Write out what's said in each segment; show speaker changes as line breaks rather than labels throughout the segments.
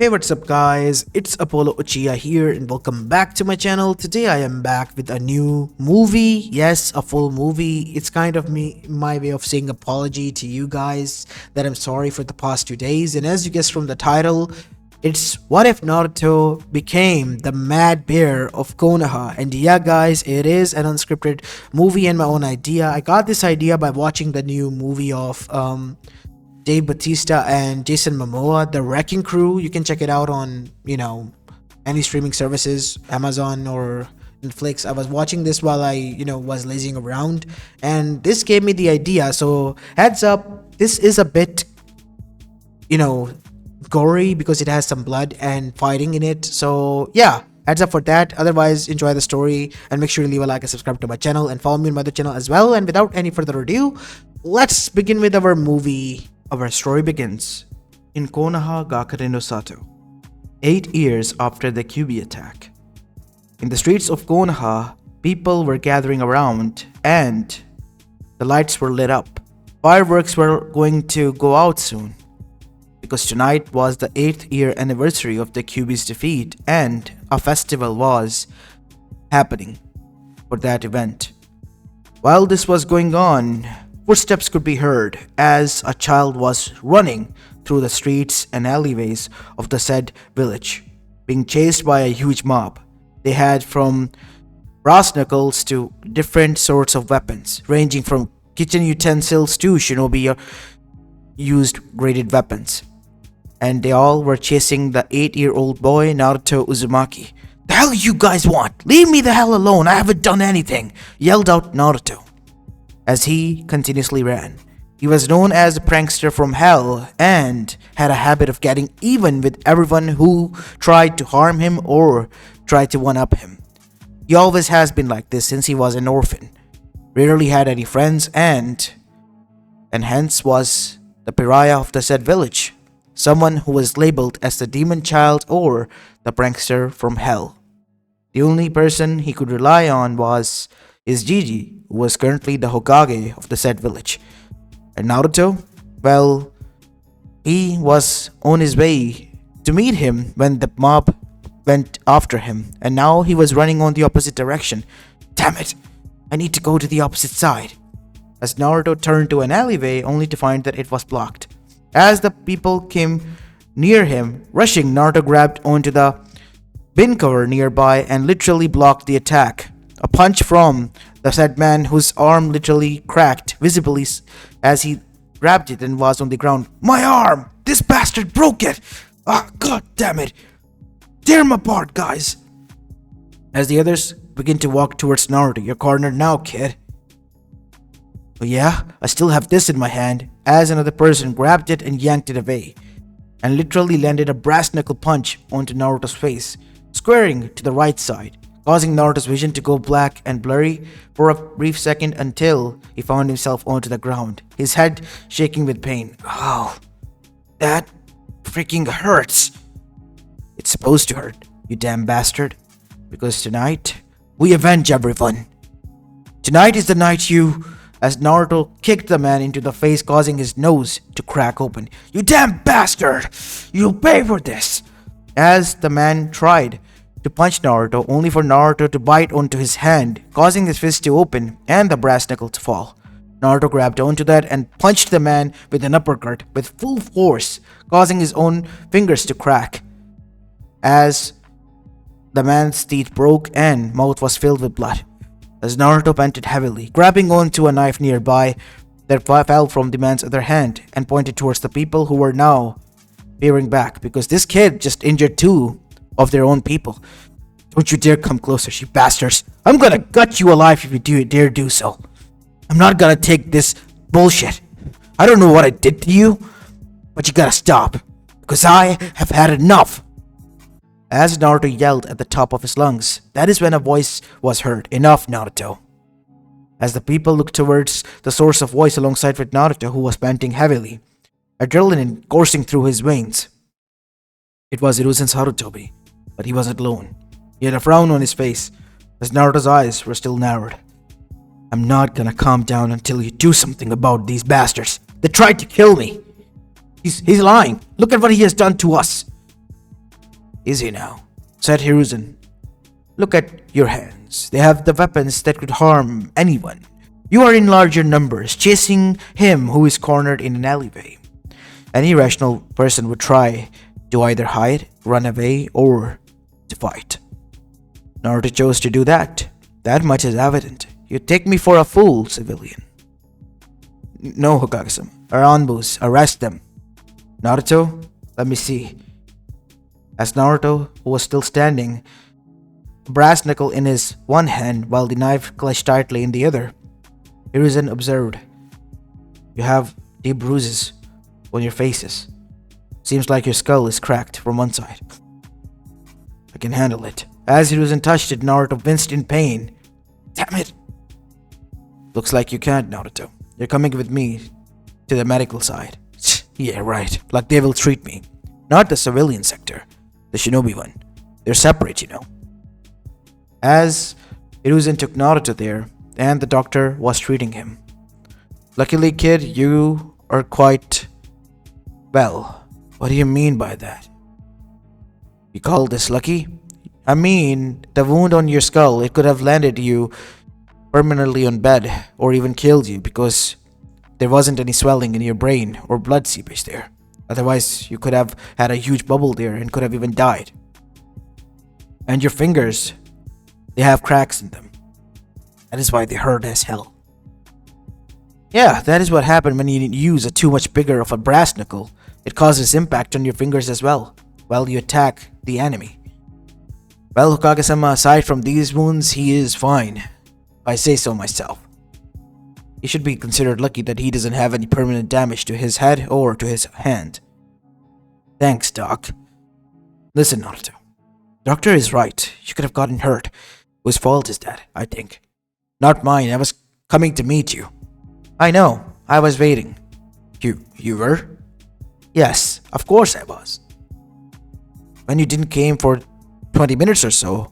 Hey, what's up guys, it's Apollo Uchiha here and welcome back to my channel. Today I am back with a new movie. Yes, a full movie. It's kind of my way of saying apology to you guys that I'm sorry for the past 2 days. And as you guessed from the title, it's what if Naruto became the mad bear of Konoha. And yeah guys, it is an unscripted movie and my own idea. I got this idea by watching the new movie of Dave Bautista and Jason Momoa, The Wrecking Crew. You can check it out on, any streaming services, Amazon or Netflix. I was watching this while I, was lazing around, and this gave me the idea. So, heads up, this is a bit, gory because it has some blood and fighting in it. So, yeah. Heads up for that. Otherwise, enjoy the story and make sure to leave a like and subscribe to my channel and follow me on my other channel as well. And without any further ado, let's begin with our movie. Our story begins in Konoha Gakure no Sato, 8 years after the Kyuubi attack. In the streets of Konoha, people were gathering around and the lights were lit up. Fireworks were going to go out soon because tonight was the 8th year anniversary of the Kyuubi's defeat and a festival was happening for that event. While this was going on, footsteps could be heard as a child was running through the streets and alleyways of the said village, being chased by a huge mob. They had from brass knuckles to different sorts of weapons, ranging from kitchen utensils to shinobi used graded weapons. And they all were chasing the 8-year-old boy Naruto Uzumaki. "The hell you guys want? Leave me the hell alone, I haven't done anything," yelled out Naruto as he continuously ran. He was known as a prankster from hell and had a habit of getting even with everyone who tried to harm him or tried to one-up him. He always has been like this since he was an orphan, rarely had any friends and hence was the pariah of the said village, someone who was labeled as the demon child or the prankster from hell. The only person he could rely on was his Gigi, who was currently the Hokage of the said village. And Naruto? Well, he was on his way to meet him when the mob went after him, and now he was running on the opposite direction. Damn it! I need to go to the opposite side. As Naruto turned to an alleyway only to find that it was blocked. As the people came near him, rushing, Naruto grabbed onto the bin cover nearby and literally blocked the attack. A punch from the said man whose arm literally cracked visibly as he grabbed it and was on the ground. "My arm! This bastard broke it! Ah, god damn it! Tear him apart, guys!" As the others begin to walk towards Naruto. "You're cornered now, kid." "Oh yeah? I still have this in my hand," as another person grabbed it and yanked it away, and literally landed a brass knuckle punch onto Naruto's face, squaring to the right side, causing Naruto's vision to go black and blurry for a brief second until he found himself onto the ground, his head shaking with pain. "Oh, that freaking hurts." "It's supposed to hurt, you damn bastard, because tonight we avenge everyone. Tonight is the night you..." As Naruto kicked the man into the face, causing his nose to crack open. "You damn bastard! You'll pay for this!" As the man tried to punch Naruto, only for Naruto to bite onto his hand, causing his fist to open and the brass knuckle to fall. Naruto grabbed onto that and punched the man with an uppercut with full force, causing his own fingers to crack, as the man's teeth broke and mouth was filled with blood. As Naruto panted heavily, grabbing onto a knife nearby that fell from the man's other hand and pointed towards the people who were now peering back because this kid just injured two of their own people. "Don't you dare come closer, you bastards. I'm gonna gut you alive if you dare do so. I'm not gonna take this bullshit. I don't know what I did to you, but you gotta stop, because I have had enough." As Naruto yelled at the top of his lungs, that is when a voice was heard. "Enough, Naruto." As the people looked towards the source of voice alongside with Naruto, who was panting heavily, adrenaline coursing through his veins. It was Hiruzen Sarutobi, but he wasn't alone. He had a frown on his face, as Naruto's eyes were still narrowed. "I'm not gonna calm down until you do something about these bastards. They tried to kill me. He's lying. Look at what he has done to us." Easy now, said Hiruzen. Look at your hands. They have the weapons that could harm anyone. You are in larger numbers, chasing him who is cornered in an alleyway. Any rational person would try to either hide, run away, or to fight. Naruto chose to do that. That much is evident. You take me for a fool, civilian. No, Hokage-sama. Our Anbus, arrest them. Naruto, let me see. As Naruto, who was still standing, a brass knuckle in his one hand while the knife clutched tightly in the other, Hiruzen observed. You have deep bruises on your faces. Seems like your skull is cracked from one side. I can handle it. As Hiruzen touched it, Naruto winced in pain. Damn it! Looks like you can't, Naruto. You're coming with me to the medical side. Yeah, right. Like they will treat me. Not the civilian sector. The shinobi one. They're separate, you know. As Hiruzen took Naruto there, and the doctor was treating him. Luckily, kid, you are quite... Well, what do you mean by that? You call this lucky? I mean, the wound on your skull, it could have landed you permanently on bed or even killed you because there wasn't any swelling in your brain or blood seepage there. Otherwise, you could have had a huge bubble there and could have even died. And your fingers, they have cracks in them. That is why they hurt as hell. Yeah, that is what happened when you use a too much bigger of a brass knuckle. It causes impact on your fingers as well, while you attack the enemy. Well, Hokage-sama, aside from these wounds, he is fine. I say so myself. He should be considered lucky that he doesn't have any permanent damage to his head or to his hand. Thanks, Doc. Listen, Naruto. Doctor is right. You could have gotten hurt. Whose fault is that, I think? Not mine. I was coming to meet you. I know. I was waiting. You were? Yes, of course I was. When you didn't came for 20 minutes or so,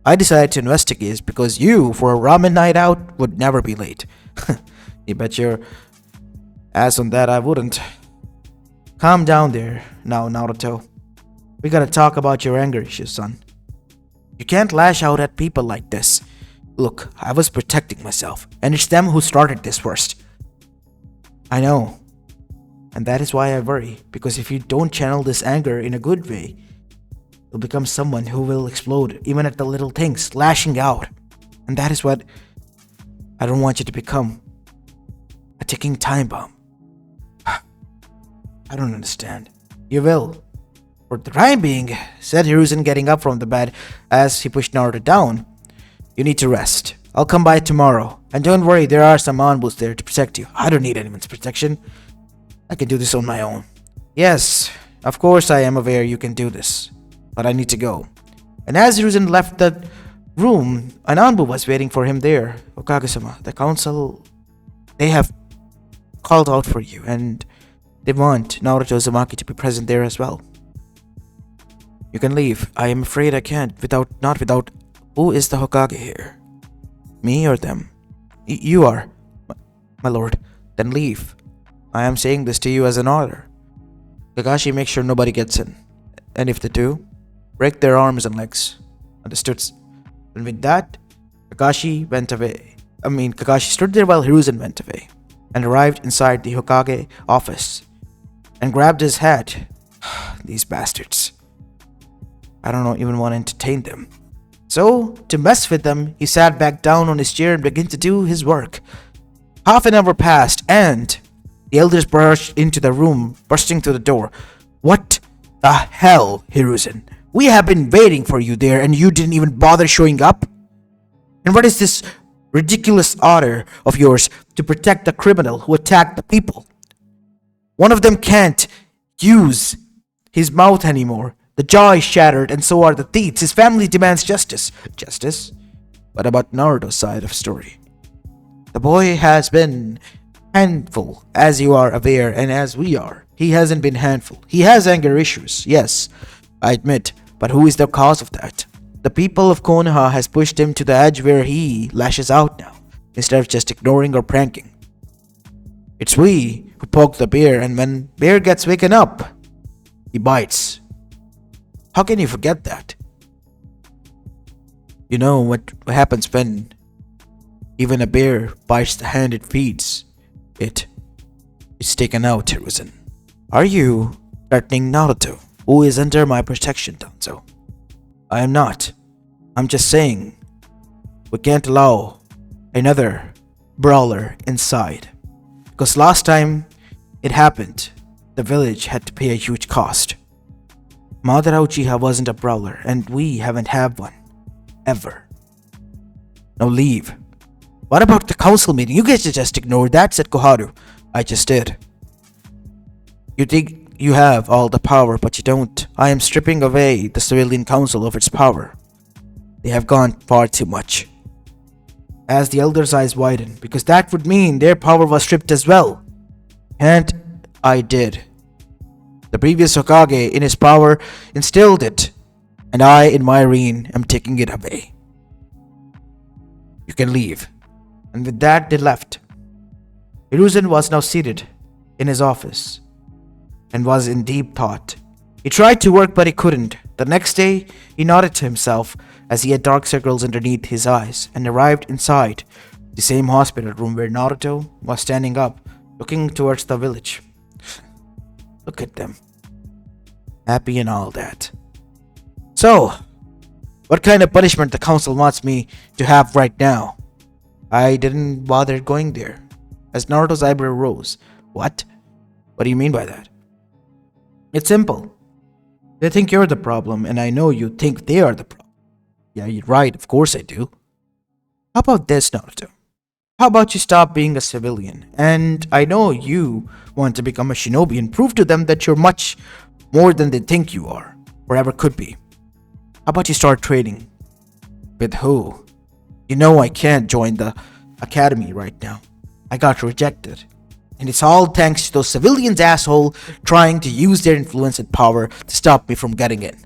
I decided to investigate because you, for a ramen night out, would never be late. You bet your ass on that I wouldn't. Calm down there now, Naruto. We gotta talk about your anger issues, son. You can't lash out at people like this. Look, I was protecting myself, and it's them who started this first. I know. And that is why I worry, because if you don't channel this anger in a good way, you'll become someone who will explode even at the little things, lashing out. And that is what I don't want you to become. A ticking time bomb. I don't understand. You will. For the time being, said Hiruzen, getting up from the bed as he pushed Naruto down. You need to rest. I'll come by tomorrow. And don't worry, there are some Anbus there to protect you. I don't need anyone's protection. I can do this on my own. Yes, of course I am aware you can do this. But I need to go. And as Hiruzen left the room, an Anbu was waiting for him there. Hokage-sama, the council, they have called out for you, and they want Naruto Uzumaki to be present there as well. You can leave. I am afraid I can't not without... Who is the Hokage here? Me or them? You are, my lord. Then leave. I am saying this to you as an order. Kakashi, make sure nobody gets in. And if they do, break their arms and legs. Understood? And with that, Kakashi went away. Kakashi stood there while Hiruzen went away and arrived inside the Hokage office and grabbed his hat. These bastards. I don't even want to entertain them. So, to mess with them, he sat back down on his chair and began to do his work. Half an hour passed and the elders burst into the room, bursting through the door. What the hell, Hiruzen? We have been waiting for you there and you didn't even bother showing up? And what is this ridiculous order of yours to protect the criminal who attacked the people? One of them can't use his mouth anymore. The jaw is shattered and so are the teeth. His family demands justice. Justice? What about Naruto's side of the story? The boy has been handful, as you are aware and as we are. He hasn't been handful. He has anger issues, yes, I admit. But who is the cause of that? The people of Konoha has pushed him to the edge where he lashes out now, instead of just ignoring or pranking. It's we who poke the bear, and when bear gets waken up, he bites. How can you forget that? You know what happens when even a bear bites the hand it feeds. It is taken out, Hiruzen. Are you threatening Naruto, who is under my protection, Danzo? I am not. I'm just saying we can't allow another brawler inside. Because last time it happened, the village had to pay a huge cost. Madara Uchiha wasn't a brawler, and we haven't had one. Ever. Now leave. What about the council meeting? You guys just ignored that, said Koharu. I just did. You think you have all the power, but you don't. I am stripping away the civilian council of its power. They have gone far too much. As the elder's eyes widened, because that would mean their power was stripped as well. And I did. The previous Hokage in his power instilled it, and I in my reign am taking it away. You can leave. And with that they left. Hiruzen was now seated in his office and was in deep thought. He tried to work but he couldn't. The next day he nodded to himself as he had dark circles underneath his eyes and arrived inside the same hospital room where Naruto was standing up, looking towards the village. Look at them. Happy and all that. So, what kind of punishment the council wants me to have right now? I didn't bother going there. As Naruto's eyebrow rose. What? What do you mean by that? It's simple. They think you're the problem, and I know you think they are the problem. Yeah, you're right, of course I do. How about this, Naruto? How about you stop being a civilian? And I know you want to become a shinobi and prove to them that you're much more than they think you are, or ever could be. How about you start training? With who? You know I can't join the academy right now. I got rejected. And it's all thanks to those civilians, asshole, trying to use their influence and power to stop me from getting in.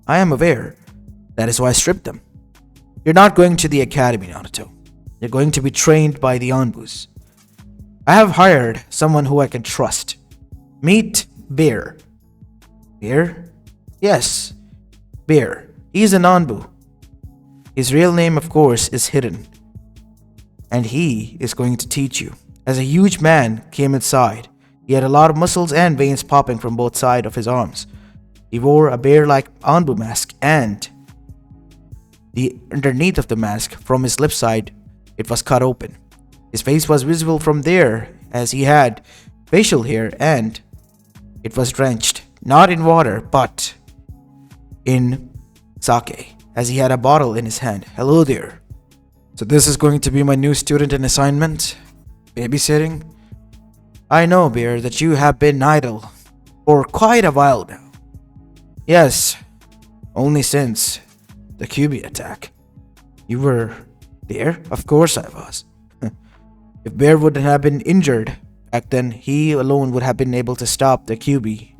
I am aware. That is why I stripped them. You're not going to the academy, Naruto. You're going to be trained by the Anbus. I have hired someone who I can trust. Meet Bear. Bear? Yes, Bear. He's an Anbu. His real name, of course, is hidden. And he is going to teach you. As a huge man came inside, he had a lot of muscles and veins popping from both sides of his arms. He wore a bear-like Anbu mask, and the underneath of the mask, from his lip side, it was cut open. His face was visible from there, as he had facial hair, and it was drenched, not in water, but in sake, as he had a bottle in his hand. Hello there. So this is going to be my new student in assignment? Babysitting? I know, Bear, that you have been idle for quite a while now. Yes, only since the QB attack. You were there? Of course I was. If Bear would have been injured back then, he alone would have been able to stop the QB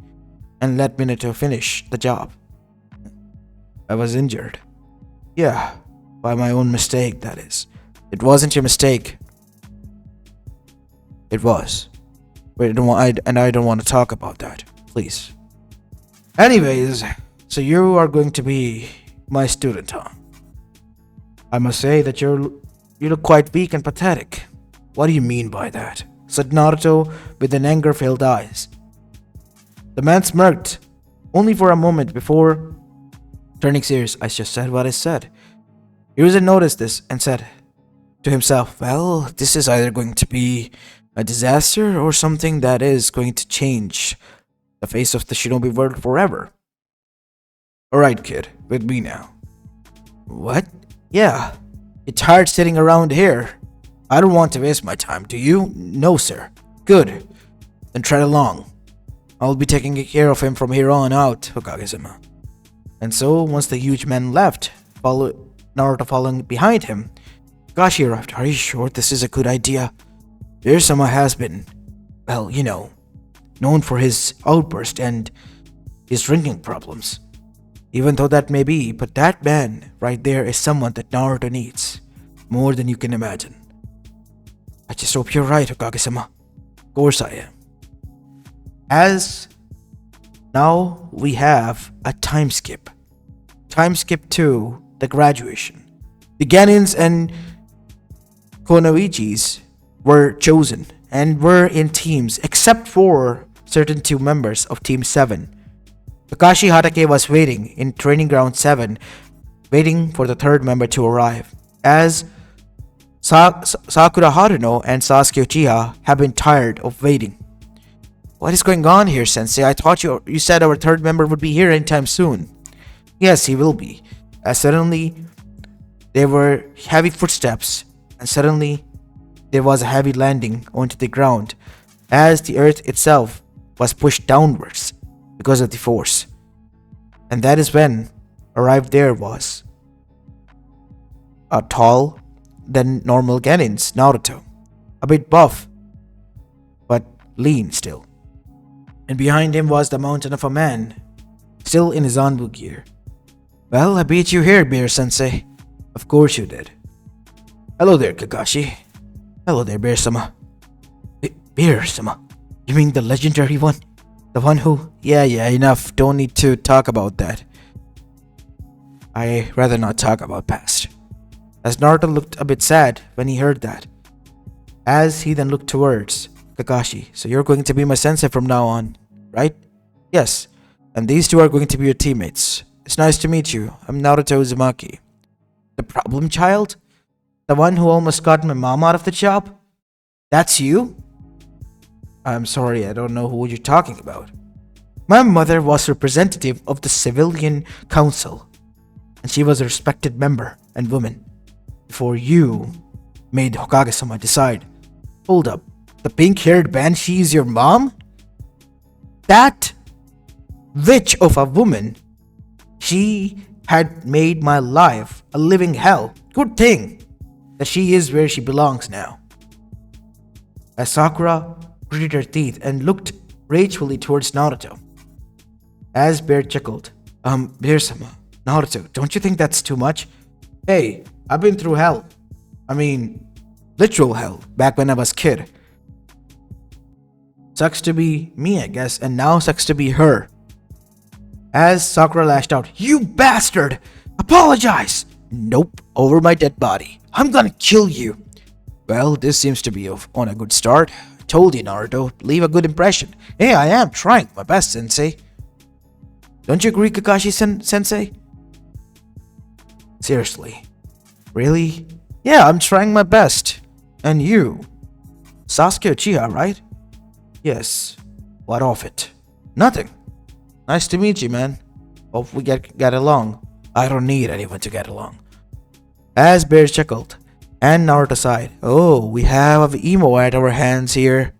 and let Minato finish the job. I was injured. Yeah, by my own mistake, that is. It wasn't your mistake. It was. But I don't want to talk about that. Please. Anyways, so you are going to be my student, huh? I must say that you look quite weak and pathetic. What do you mean by that? Said Naruto with an anger-filled eyes. The man smirked, only for a moment before turning serious. I just said what I said. Hiruzen noticed this and said to himself, well, this is either going to be a disaster or something that is going to change the face of the shinobi world forever. Alright, kid, with me now. What? Yeah, it's hard sitting around here. I don't want to waste my time, do you? No, sir. Good. Then tread along. I'll be taking care of him from here on out, Hokage-sama. And so, once the huge man left, Naruto following behind him, Kakashi arrived. Are you sure this is a good idea? Bear-sama has been, well, you know, known for his outburst and his drinking problems. Even though that may be, but that man right there is someone that Naruto needs. More than you can imagine. I just hope you're right, Hokage-sama. Of course I am. As Now we have a time skip. Time skip to the graduation. The Ganins and Konoichis were chosen and were in teams except for certain two members of Team 7. Kakashi Hatake was waiting in Training Ground 7, waiting for the third member to arrive, as Sakura Haruno and Sasuke Uchiha have been tired of waiting. What is going on here, Sensei? I thought you said our third member would be here anytime soon. Yes, he will be. As suddenly there were heavy footsteps, and suddenly there was a heavy landing onto the ground, as the earth itself was pushed downwards because of the force. And that is when arrived there was a tall than normal Genin's Naruto, a bit buff, but lean still. And behind him was the mountain of a man, still in his Anbu gear. Well, I beat you here, Bear-sensei. Of course you did. Hello there, Kakashi. Hello there, Bear-sama. Bear-sama? You mean the legendary one? The one who... Yeah, enough. Don't need to talk about that. I rather not talk about past. As Naruto looked a bit sad when he heard that. As he then looked towards Kakashi. So you're going to be my sensei from now on, right? Yes. And these two are going to be your teammates. It's nice to meet you. I'm Naruto Uzumaki. The problem child? The one who almost got my mom out of the job? That's you? I'm sorry, I don't know who you're talking about. My mother was representative of the civilian council, and she was a respected member and woman. Before you made Hokage-sama decide. Hold up, the pink-haired banshee is your mom? That witch of a woman, she had made my life a living hell. Good thing that she is where she belongs now. As Sakura gritted her teeth and looked ragefully towards Naruto. As Bear chuckled, Bear-sama, Naruto, don't you think that's too much? Hey, I've been through hell. I mean, literal hell, back when I was a kid. Sucks to be me, I guess, and now sucks to be her. As Sakura lashed out, You bastard! Apologize! Nope, over my dead body. I'm gonna kill you. Well, this seems to be on a good start. I told you, Naruto, leave a good impression. Hey, I am trying my best, Sensei. Don't you agree, Kakashi-sensei? Seriously. Really? Yeah, I'm trying my best. And you? Sasuke Uchiha, right? Yes. What of it? Nothing. Nice to meet you, man. Hope we get along. I don't need anyone to get along. As Bear chuckled, and Naruto sighed. Oh, we have emo at our hands here.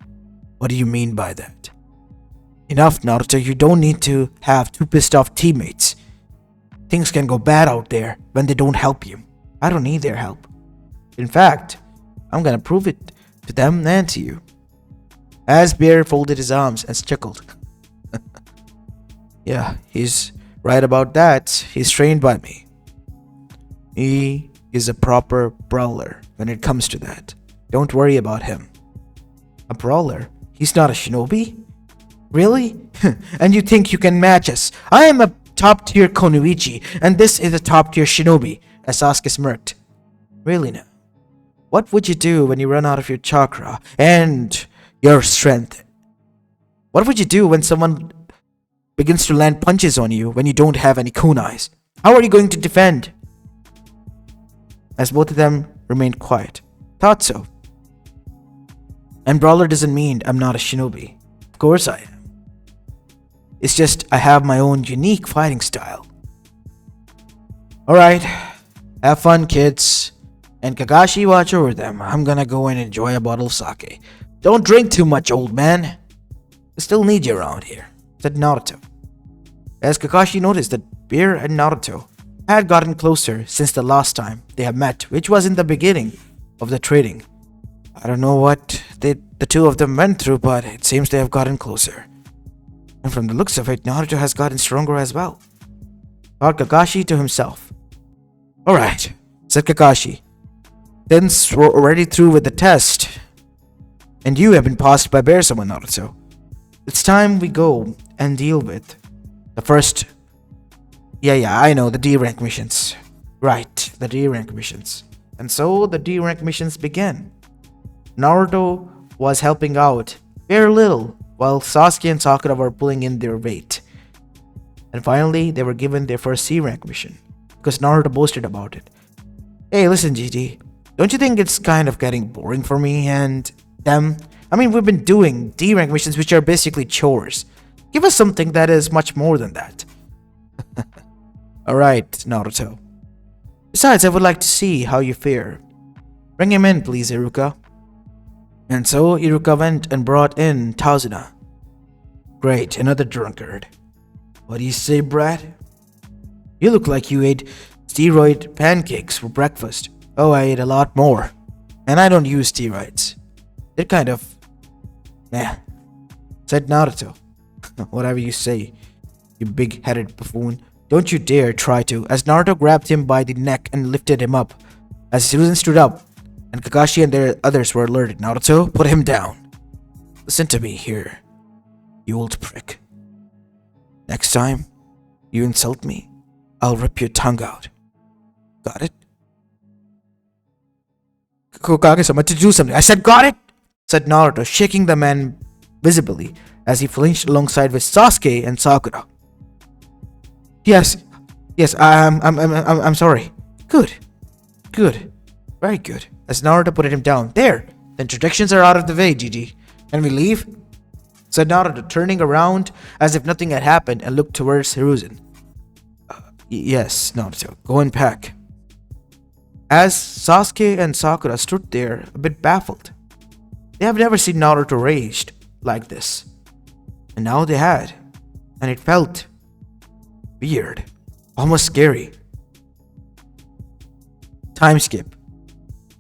What do you mean by that? Enough, Naruto. You don't need to have two pissed off teammates. Things can go bad out there when they don't help you. I don't need their help. In fact, I'm gonna prove it to them and to you. As Bear folded his arms and chuckled. Yeah, he's right about that. He's trained by me. He is a proper brawler when it comes to that. Don't worry about him. A brawler? He's not a shinobi? Really? And you think you can match us? I am a top tier Konoichi, and this is a top tier shinobi, as Sasuke smirked. Really now? What would you do when you run out of your chakra and your strength? What would you do when someone begins to land punches on you when you don't have any kunais? How are you going to defend? As both of them remained quiet. Thought so. And brawler doesn't mean I'm not a shinobi. Of course I am. It's just I have my own unique fighting style. Alright, have fun, kids. And Kakashi, watch over them. I'm gonna go and enjoy a bottle of sake. Don't drink too much, old man. I still need you around here, said Naruto. As Kakashi noticed that Bear and Naruto had gotten closer since the last time they had met, which was in the beginning of the trading. I don't know what the two of them went through, but it seems they have gotten closer. And from the looks of it, Naruto has gotten stronger as well. Thought Kakashi to himself. Alright, said Kakashi. Since we're already through with the test, and you have been passed by Bear-sama, Naruto, it's time we go and deal with The first. Yeah, I know, the D rank missions. Right, the D rank missions. And so the D rank missions began. Naruto was helping out very little, while Sasuke and Sakura were pulling in their weight. And finally, they were given their first C rank mission, because Naruto boasted about it. Hey, listen, GG, don't you think it's kind of getting boring for me and them? I mean, we've been doing D rank missions, which are basically chores. Give us something that is much more than that. Alright, Naruto. Besides, I would like to see how you fare. Bring him in, please, Iruka. And so Iruka went and brought in Tazuna. Great, another drunkard. What do you say, Brad? You look like you ate steroid pancakes for breakfast. Oh, I ate a lot more. And I don't use steroids. They're kind of... meh, said Naruto. Whatever you say, you big-headed buffoon. Don't you dare try to, as Naruto grabbed him by the neck and lifted him up. As Susan stood up, and Kakashi and the others were alerted. Naruto, put him down. Listen to me here, you old prick. Next time you insult me, I'll rip your tongue out. Got it? Kokage-sama, to do something. I said got it? Said Naruto, shaking the man visibly as he flinched alongside with Sasuke and Sakura. Yes, I'm sorry. Good, very good. As Naruto put him down. There, the introductions are out of the way, GG. Can we leave? Said Naruto, turning around as if nothing had happened and looked towards Hiruzen. Yes, Naruto, go and pack. As Sasuke and Sakura stood there, a bit baffled. They have never seen Naruto raged like this. And now they had. And it felt weird. Almost scary. Time skip.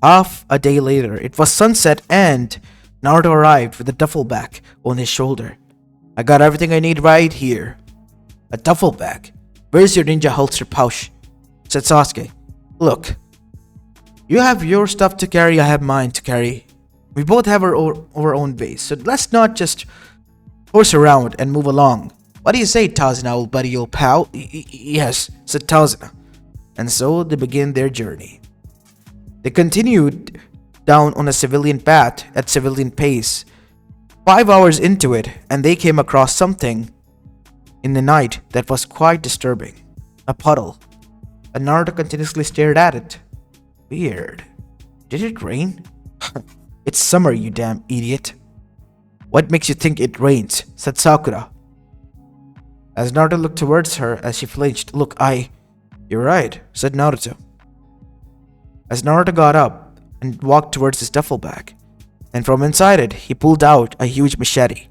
Half a day later, it was sunset and Naruto arrived with a duffel bag on his shoulder. I got everything I need right here. A duffel bag? Where's your ninja holster pouch? Said Sasuke. Look, you have your stuff to carry, I have mine to carry. We both have our own base, so let's not just horse around and move along. What do you say, Tazuna, old buddy, old pal? Yes, said Tazuna. And so they began their journey. They continued down on a civilian path at civilian pace. 5 hours into it, and they came across something in the night that was quite disturbing. A puddle. And Naruto continuously stared at it. Weird. Did it rain? It's summer, you damn idiot. What makes you think it rains? Said Sakura. As Naruto looked towards her as she flinched. Look, You're right, said Naruto. As Naruto got up and walked towards his duffel bag, and from inside it, he pulled out a huge machete.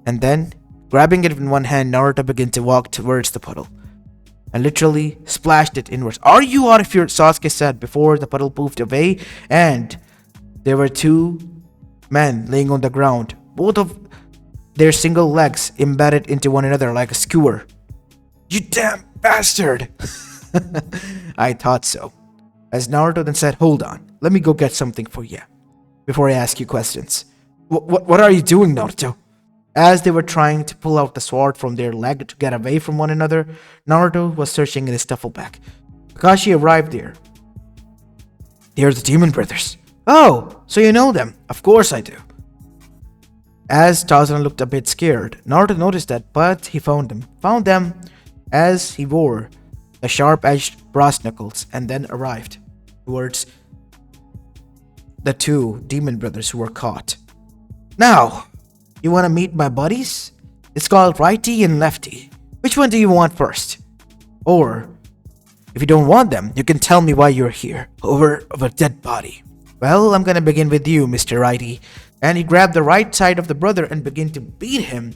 And then, grabbing it in one hand, Naruto began to walk towards the puddle, and literally splashed it inwards. Are you out of your... Sasuke said before the puddle poofed away, and there were 2 men laying on the ground, both of their single legs embedded into one another like a skewer. You damn bastard! I thought so. As Naruto then said, hold on, let me go get something for you before I ask you questions. What are you doing, Naruto? As they were trying to pull out the sword from their leg to get away from one another, Naruto was searching in his duffel bag. Kakashi arrived there. They are the Demon Brothers. Oh, so you know them? Of course I do. As Tazuna looked a bit scared, Naruto noticed that, but he found them as he wore the sharp-edged brass knuckles and then arrived towards the 2 demon brothers who were caught. Now, you want to meet my buddies? It's called Righty and Lefty. Which one do you want first? Or, if you don't want them, you can tell me why you're here, over a dead body. Well, I'm gonna begin with you, Mr. Righty. And he grabbed the right side of the brother and began to beat him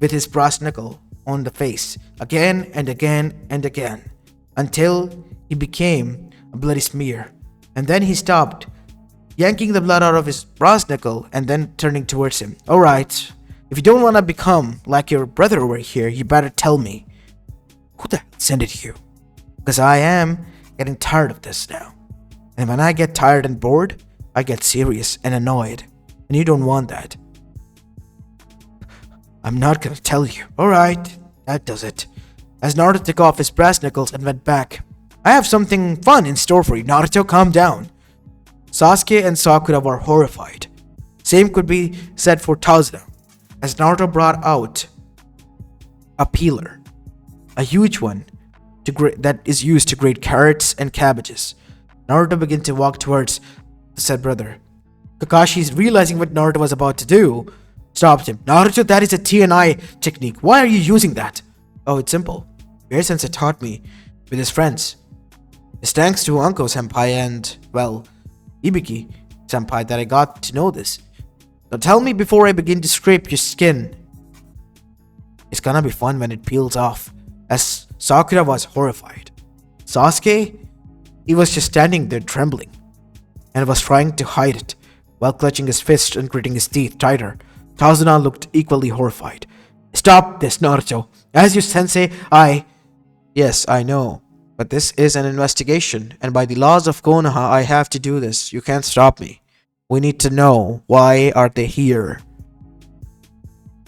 with his brass knuckle on the face, again and again and again, until he became a bloody smear. And then he stopped, yanking the blood out of his brass knuckle and then turning towards him. Alright, if you don't want to become like your brother over here, you better tell me. Who the hell sent it you? Because I am getting tired of this now. And when I get tired and bored, I get serious and annoyed. And you don't want that. I'm not gonna tell you. Alright, That does it. As Naruto took off his brass knuckles and went back. I have something fun in store for you, Naruto, calm down. Sasuke and Sakura were horrified. Same could be said for Tazuna, as Naruto brought out a peeler, a huge one that is used to grate carrots and cabbages. Naruto began to walk towards the said brother. Kakashi, realizing what Naruto was about to do, stopped him. Naruto, that is a TNI technique. Why are you using that? Oh, it's simple. Bear Sensei taught me with his friends. It's thanks to Anko Senpai and, well, Ibiki Senpai that I got to know this. Now tell me before I begin to scrape your skin. It's gonna be fun when it peels off, as Sakura was horrified. Sasuke, he was just standing there trembling, and was trying to hide it, while clutching his fist and gritting his teeth tighter. Tazuna looked equally horrified. Stop this, Naruto. As your sensei, Yes, I know. But this is an investigation, and by the laws of Konoha, I have to do this. You can't stop me. We need to know, why are they here?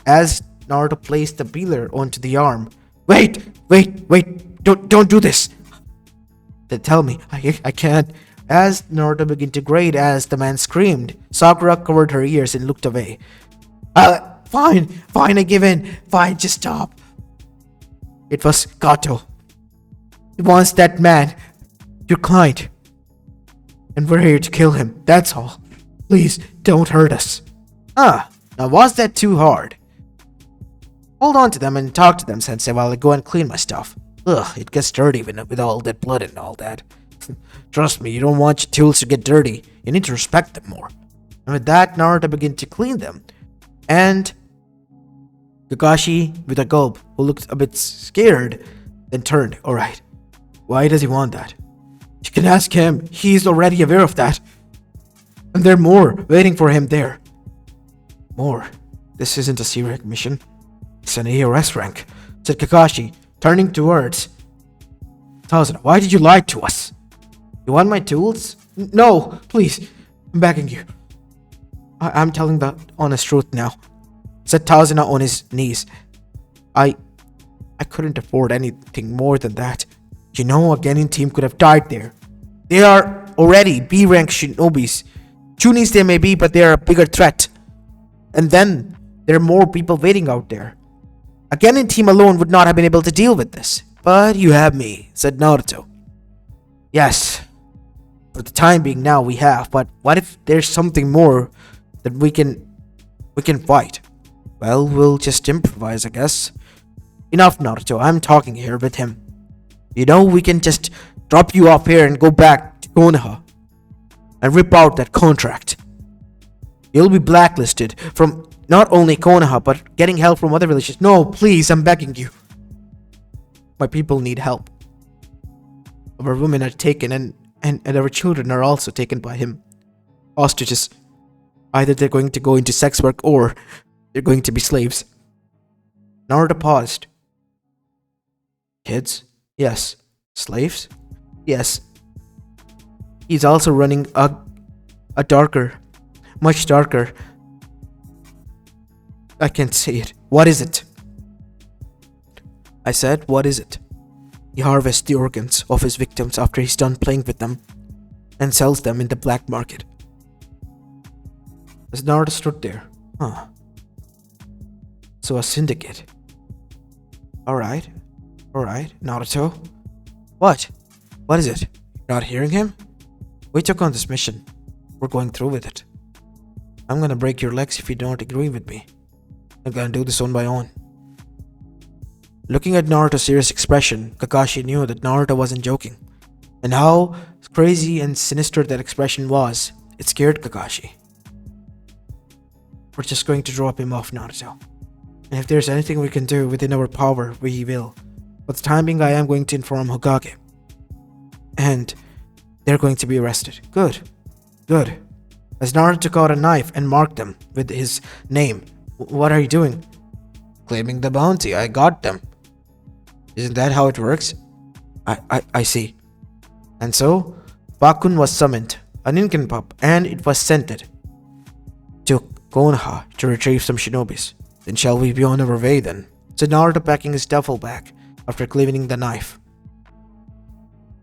As Naruto placed the peeler onto the arm. Wait! Don't do this! Then tell me, I can't. As Naruto began to grate as the man screamed, Sakura covered her ears and looked away. Fine, I give in. Fine, just stop. It was Kato. He wants that man, your client. And we're here to kill him, that's all. Please, don't hurt us. Now was that too hard? Hold on to them and talk to them, Sensei, while I go and clean my stuff. Ugh, it gets dirty with all that blood and all that. Trust me, you don't want your tools to get dirty. You need to respect them more. And with that, Naruto began to clean them. And Kakashi, with a gulp, who looked a bit scared, then turned. Alright, why does he want that? You can ask him. He's already aware of that. And there are more waiting for him there. More? This isn't a secret mission. It's an ARS rank, said Kakashi, turning towards Tazuna. Why did you lie to us? You want my tools? No, please. I'm begging you. I'm telling the honest truth now, said Tazuna on his knees. I couldn't afford anything more than that. You know, a Genin team could have died there. They are already B-rank shinobis. Chunins they may be, but they are a bigger threat. And then, there are more people waiting out there. A Genin team alone would not have been able to deal with this. But you have me, said Naruto. Yes. For the time being now we have, but what if there's something more that we can fight? Well, we'll just improvise, I guess. Enough, Naruto, I'm talking here with him. You know, we can just drop you off here and go back to Konoha and rip out that contract. You'll be blacklisted from not only Konoha, but getting help from other villages. No, please, I'm begging you. My people need help. Our women are taken and our children are also taken by him. Hostages. Either they're going to go into sex work or they're going to be slaves. Naruto paused. Kids? Yes. Slaves? Yes. He's also running a darker, much darker. I can't say it. What is it? I said, what is it? He harvests the organs of his victims after he's done playing with them and sells them in the black market. As Naruto stood there. So a syndicate. Alright, Naruto. What? What is it? Not hearing him? We took on this mission. We're going through with it. I'm gonna break your legs if you don't agree with me. I'm gonna do this on my own. Looking at Naruto's serious expression, Kakashi knew that Naruto wasn't joking. And how crazy and sinister that expression was, it scared Kakashi. We're just going to drop him off, Naruto. And if there's anything we can do within our power, we will. For the time being, I am going to inform Hokage. And they're going to be arrested. Good. As Naruto took out a knife and marked them with his name. What are you doing? Claiming the bounty. I got them. Isn't that how it works? I see. And so, Bakun was summoned, a Ninken pup, and it was sent to Konoha to retrieve some shinobis. Then shall we be on our way then? said Naruto, packing his duffel bag after cleaning the knife.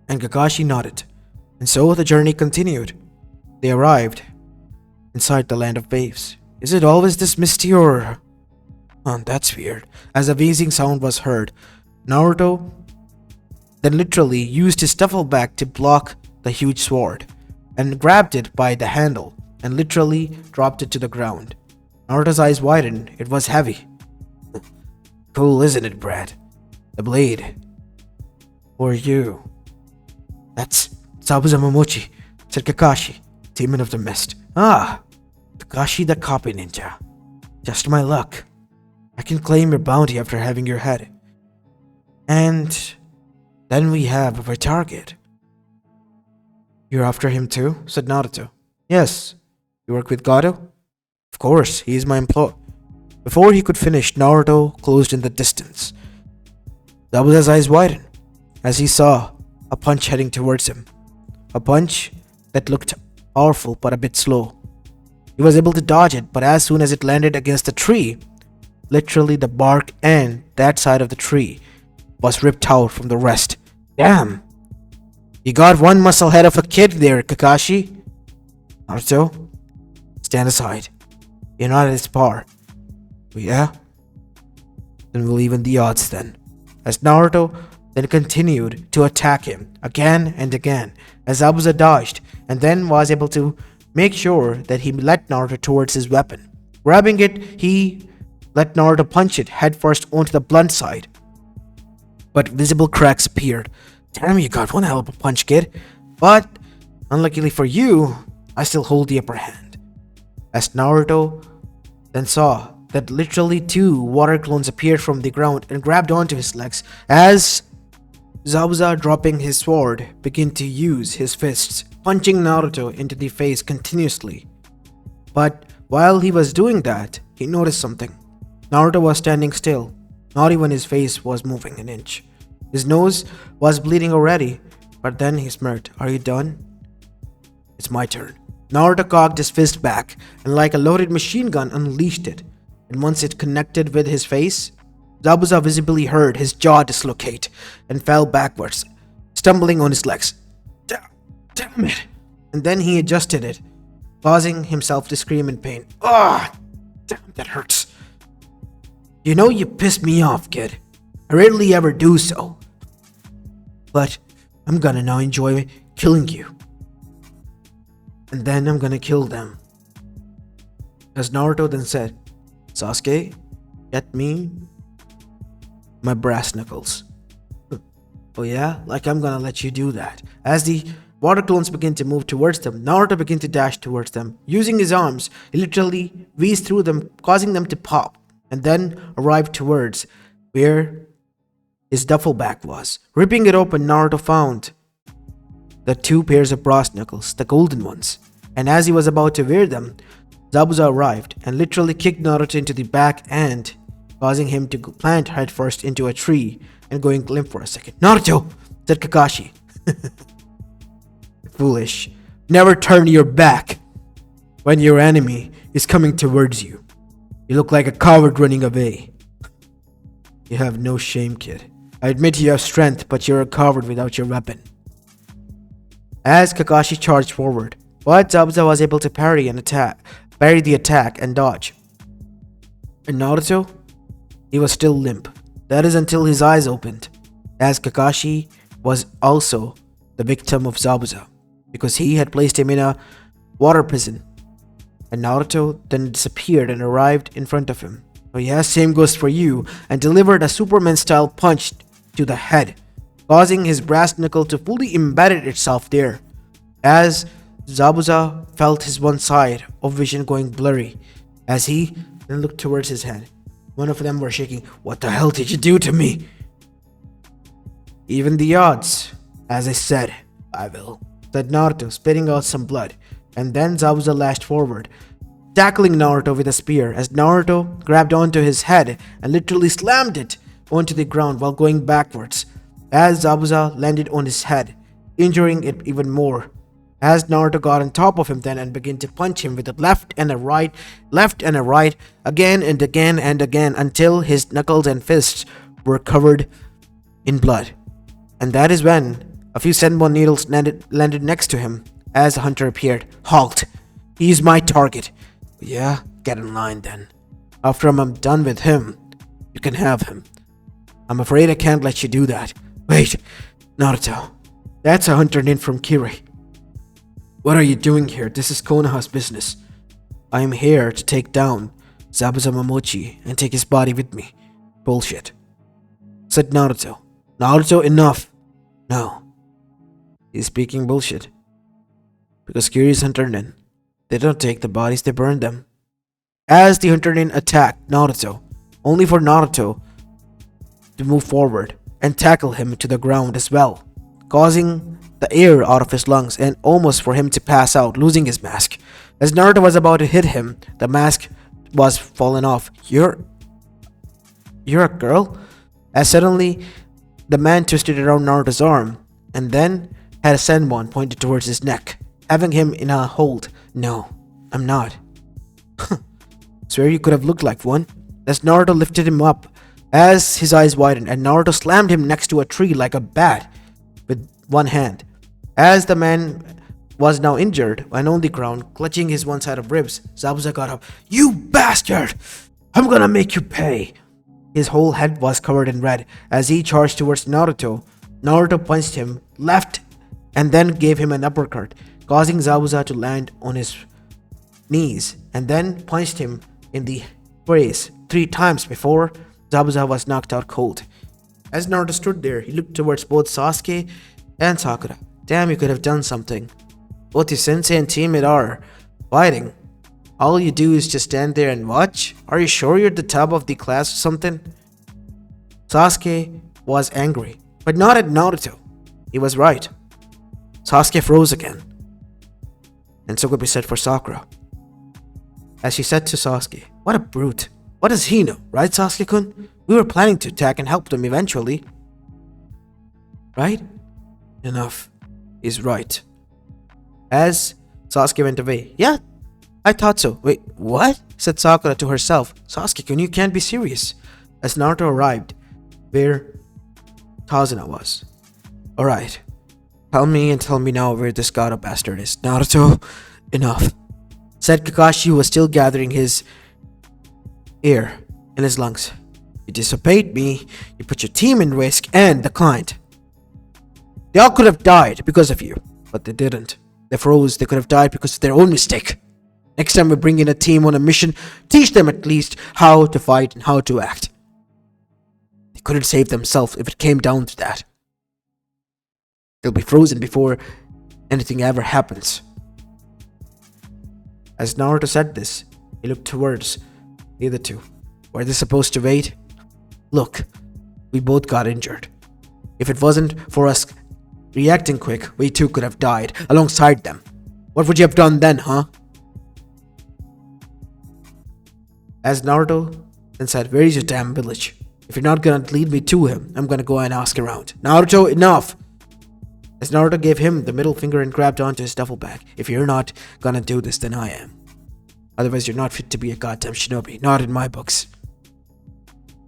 And Kakashi nodded. And so the journey continued. They arrived inside the land of waves. Is it always this misty or... Oh, that's weird. As a wheezing sound was heard, Naruto then literally used his duffel bag to block the huge sword and grabbed it by the handle and literally dropped it to the ground. Naruto's eyes widened. It was heavy. Cool, isn't it, Brad? The blade. For you. That's Zabuza Momochi, said Kakashi, demon of the mist. Ah, Kakashi the copy ninja. Just my luck. I can claim your bounty after having your head. And then we have our target. You're after him too? Said Naruto. Yes. You work with Gato? Of course, he is my employee. Before he could finish, Naruto closed in the distance. Zabuza's eyes widened as he saw a punch heading towards him. A punch that looked powerful but a bit slow. He was able to dodge it, but as soon as it landed against the tree, literally the bark and that side of the tree was ripped out from the rest. Damn! You got one muscle head of a kid there, Kakashi. Naruto, stand aside. You're not at his par. Oh, yeah? Then we'll even the odds then. As Naruto then continued to attack him again and again, as Zabuza dodged and then was able to make sure that he led Naruto towards his weapon. Grabbing it, he let Naruto punch it headfirst onto the blunt side. But visible cracks appeared. Damn, you got one hell of a punch, kid. But, unluckily for you, I still hold the upper hand. As Naruto then saw that literally two water clones appeared from the ground and grabbed onto his legs, as Zabuza, dropping his sword, began to use his fists, punching Naruto into the face continuously. But while he was doing that, he noticed something. Naruto was standing still. Not even his face was moving an inch. His nose was bleeding already, but then he smirked. Are you done? It's my turn. Naruto cocked his fist back and like a loaded machine gun unleashed it. And once it connected with his face, Zabuza visibly heard his jaw dislocate and fell backwards, stumbling on his legs. Damn it! And then he adjusted it, causing himself to scream in pain. Ah! Damn, that hurts. You know you pissed me off, kid. I rarely ever do so. But I'm gonna now enjoy killing you. And then I'm gonna kill them. As Naruto then said, Sasuke, get me my brass knuckles. Oh yeah? Like I'm gonna let you do that. As the water clones begin to move towards them, Naruto began to dash towards them. Using his arms, he literally whizzed through them, causing them to pop, and then arrived towards where his duffel bag was. Ripping it open, Naruto found the two pairs of brass knuckles, the golden ones. And as he was about to wear them, Zabuza arrived and literally kicked Naruto into the back and causing him to plant headfirst into a tree and going limp for a second. Naruto, said Kakashi. Foolish. Never turn your back when your enemy is coming towards you. You look like a coward running away. You have no shame, kid. I admit you have strength, but you're a coward without your weapon. As Kakashi charged forward, but Zabuza was able to parry the attack and dodge. And Naruto, he was still limp. That is until his eyes opened, as Kakashi was also the victim of Zabuza, because he had placed him in a water prison. And Naruto then disappeared and arrived in front of him. Oh yeah, same goes for you, and delivered a Superman-style punch to the head, causing his brass knuckle to fully embed itself there. As Zabuza felt his one side of vision going blurry, as he then looked towards his head. One of them were shaking. What the hell did you do to me? Even the odds. As I said, I will, said Naruto, spitting out some blood. And then Zabuza lashed forward, tackling Naruto with a spear, as Naruto grabbed onto his head and literally slammed it onto the ground while going backwards, as Zabuza landed on his head, injuring it even more. as Naruto got on top of him then and began to punch him with a left and a right, again and again and again until his knuckles and fists were covered in blood. And that is when a few senbon needles landed next to him as the hunter appeared. Halt! He's my target. Yeah, get in line then. After I'm done with him, you can have him. I'm afraid I can't let you do that. Wait, Naruto. That's a hunter nin from Kiri. What are you doing here? This is Konoha's business. I am here to take down Zabuza Momochi and take his body with me. Bullshit, said Naruto. Naruto, enough. No. He's speaking bullshit. Because Kiri's hunter nin, they don't take the bodies, they burn them. As the hunter nin attacked Naruto, only for Naruto to move forward and tackle him to the ground as well, causing the air out of his lungs and almost for him to pass out, losing his mask. As Naruto was about to hit him, the mask was fallen off. You're a girl? As suddenly, the man twisted around Naruto's arm and then had a senbon pointed towards his neck, having him in a hold. No, I'm not. Swear you could have looked like one. As Naruto lifted him up, as his eyes widened, and Naruto slammed him next to a tree like a bat with one hand. As the man was now injured and on the ground, clutching his one side of ribs, Zabuza got up. You bastard! I'm gonna make you pay! His whole head was covered in red. As he charged towards Naruto, Naruto punched him left and then gave him an uppercut, causing Zabuza to land on his knees, and then punched him in the face 3 times before Zabuza was knocked out cold. As Naruto stood there, he looked towards both Sasuke and Sakura. Damn, you could have done something. Both your sensei and teammate are fighting. All you do is just stand there and watch? Are you sure you're at the top of the class or something? Sasuke was angry, but not at Naruto. He was right. Sasuke froze again. And so could be said for Sakura. As she said to Sasuke, what a brute. What does he know, right, Sasuke-kun? We were planning to attack and help them eventually. Right? Enough. He's right. As Sasuke went away. Yeah, I thought so. Wait, what? Said Sakura to herself. Sasuke-kun, you can't be serious. As Naruto arrived where Tazuna was. Alright. Tell me now where this Gaara bastard is. Naruto, enough. Said Kakashi, who was still gathering his air in his lungs. You disobeyed me, you put your team in risk and the client. They all could have died because of you, but they didn't. They froze. They could have died because of their own mistake. Next time we bring in a team on a mission, teach them at least how to fight and how to act. They couldn't save themselves if it came down to that. They'll be frozen before anything ever happens. As Naruto said this, he looked towards the other two. Were they supposed to wait? Look, we both got injured. If it wasn't for us reacting quick, we too could have died alongside them. What would you have done then, huh? As Naruto then said, where is your damn village? If you're not gonna lead me to him, I'm gonna go and ask around. Naruto, enough! As Naruto gave him the middle finger and grabbed onto his duffel bag. If you're not gonna do this, then I am. Otherwise, you're not fit to be a goddamn shinobi. Not in my books.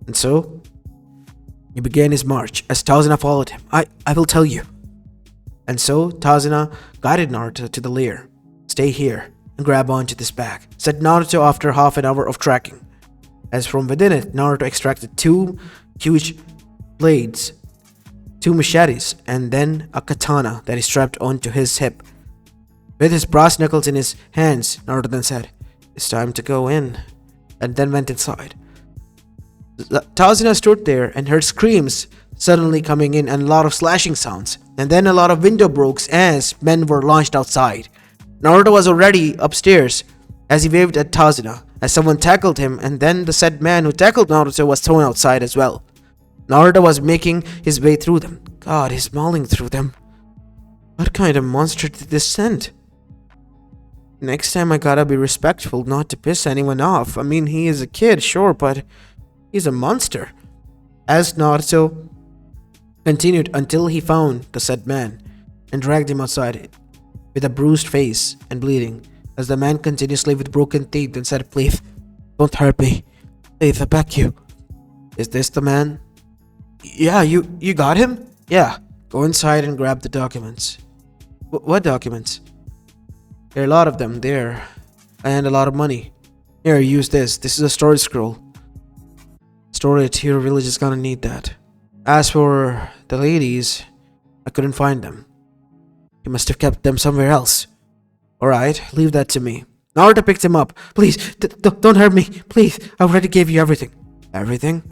And so, he began his march as Tazuna followed him. I will tell you. And so, Tazuna guided Naruto to the lair. Stay here and grab onto this bag, said Naruto after half an hour of tracking. As from within it, Naruto extracted 2 huge blades, 2 machetes, and then a katana that he strapped onto his hip. With his brass knuckles in his hands, Naruto then said, it's time to go in, and then went inside. Tazuna stood there and heard screams suddenly coming in and a lot of slashing sounds, and then a lot of window broke as men were launched outside. Naruto was already upstairs as he waved at Tazuna as someone tackled him, and then the said man who tackled Naruto was thrown outside as well. Naruto was making his way through them. God, he's mauling through them. What kind of monster did this send? Next time I gotta be respectful not to piss anyone off. I mean, he is a kid, sure, but he's a monster. As Naruto continued until he found the said man and dragged him outside. with a bruised face and bleeding, as the man continuously with broken teeth and said, "Please, don't hurt me. Please, I beg you." "Is this the man?" "Yeah, you got him?" "Yeah." "Go inside and grab the documents." What documents?" "There are a lot of them there, and a lot of money. Here, use this. This is a storage scroll. Store it. Your village is gonna need that. As for the ladies, I couldn't find them. You must have kept them somewhere else." "Alright, leave that to me." Naruto picked him up. "Please, don't hurt me. Please, I already gave you everything." "Everything?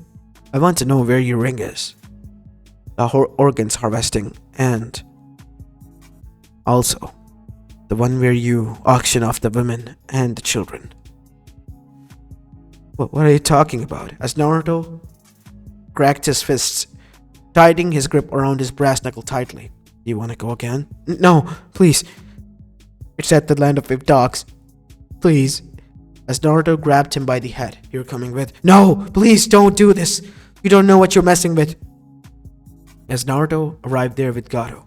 I want to know where your ring is. The organs harvesting, and also the one where you auction off the women and the children." What are you talking about?" As Naruto cracked his fists, tightening his grip around his brass knuckle tightly. "You want to go again?" "No, please. It's at the land of big dogs. Please." As Naruto grabbed him by the head. "You're coming with." "No, please don't do this. You don't know what you're messing with." As Naruto arrived there with Gato,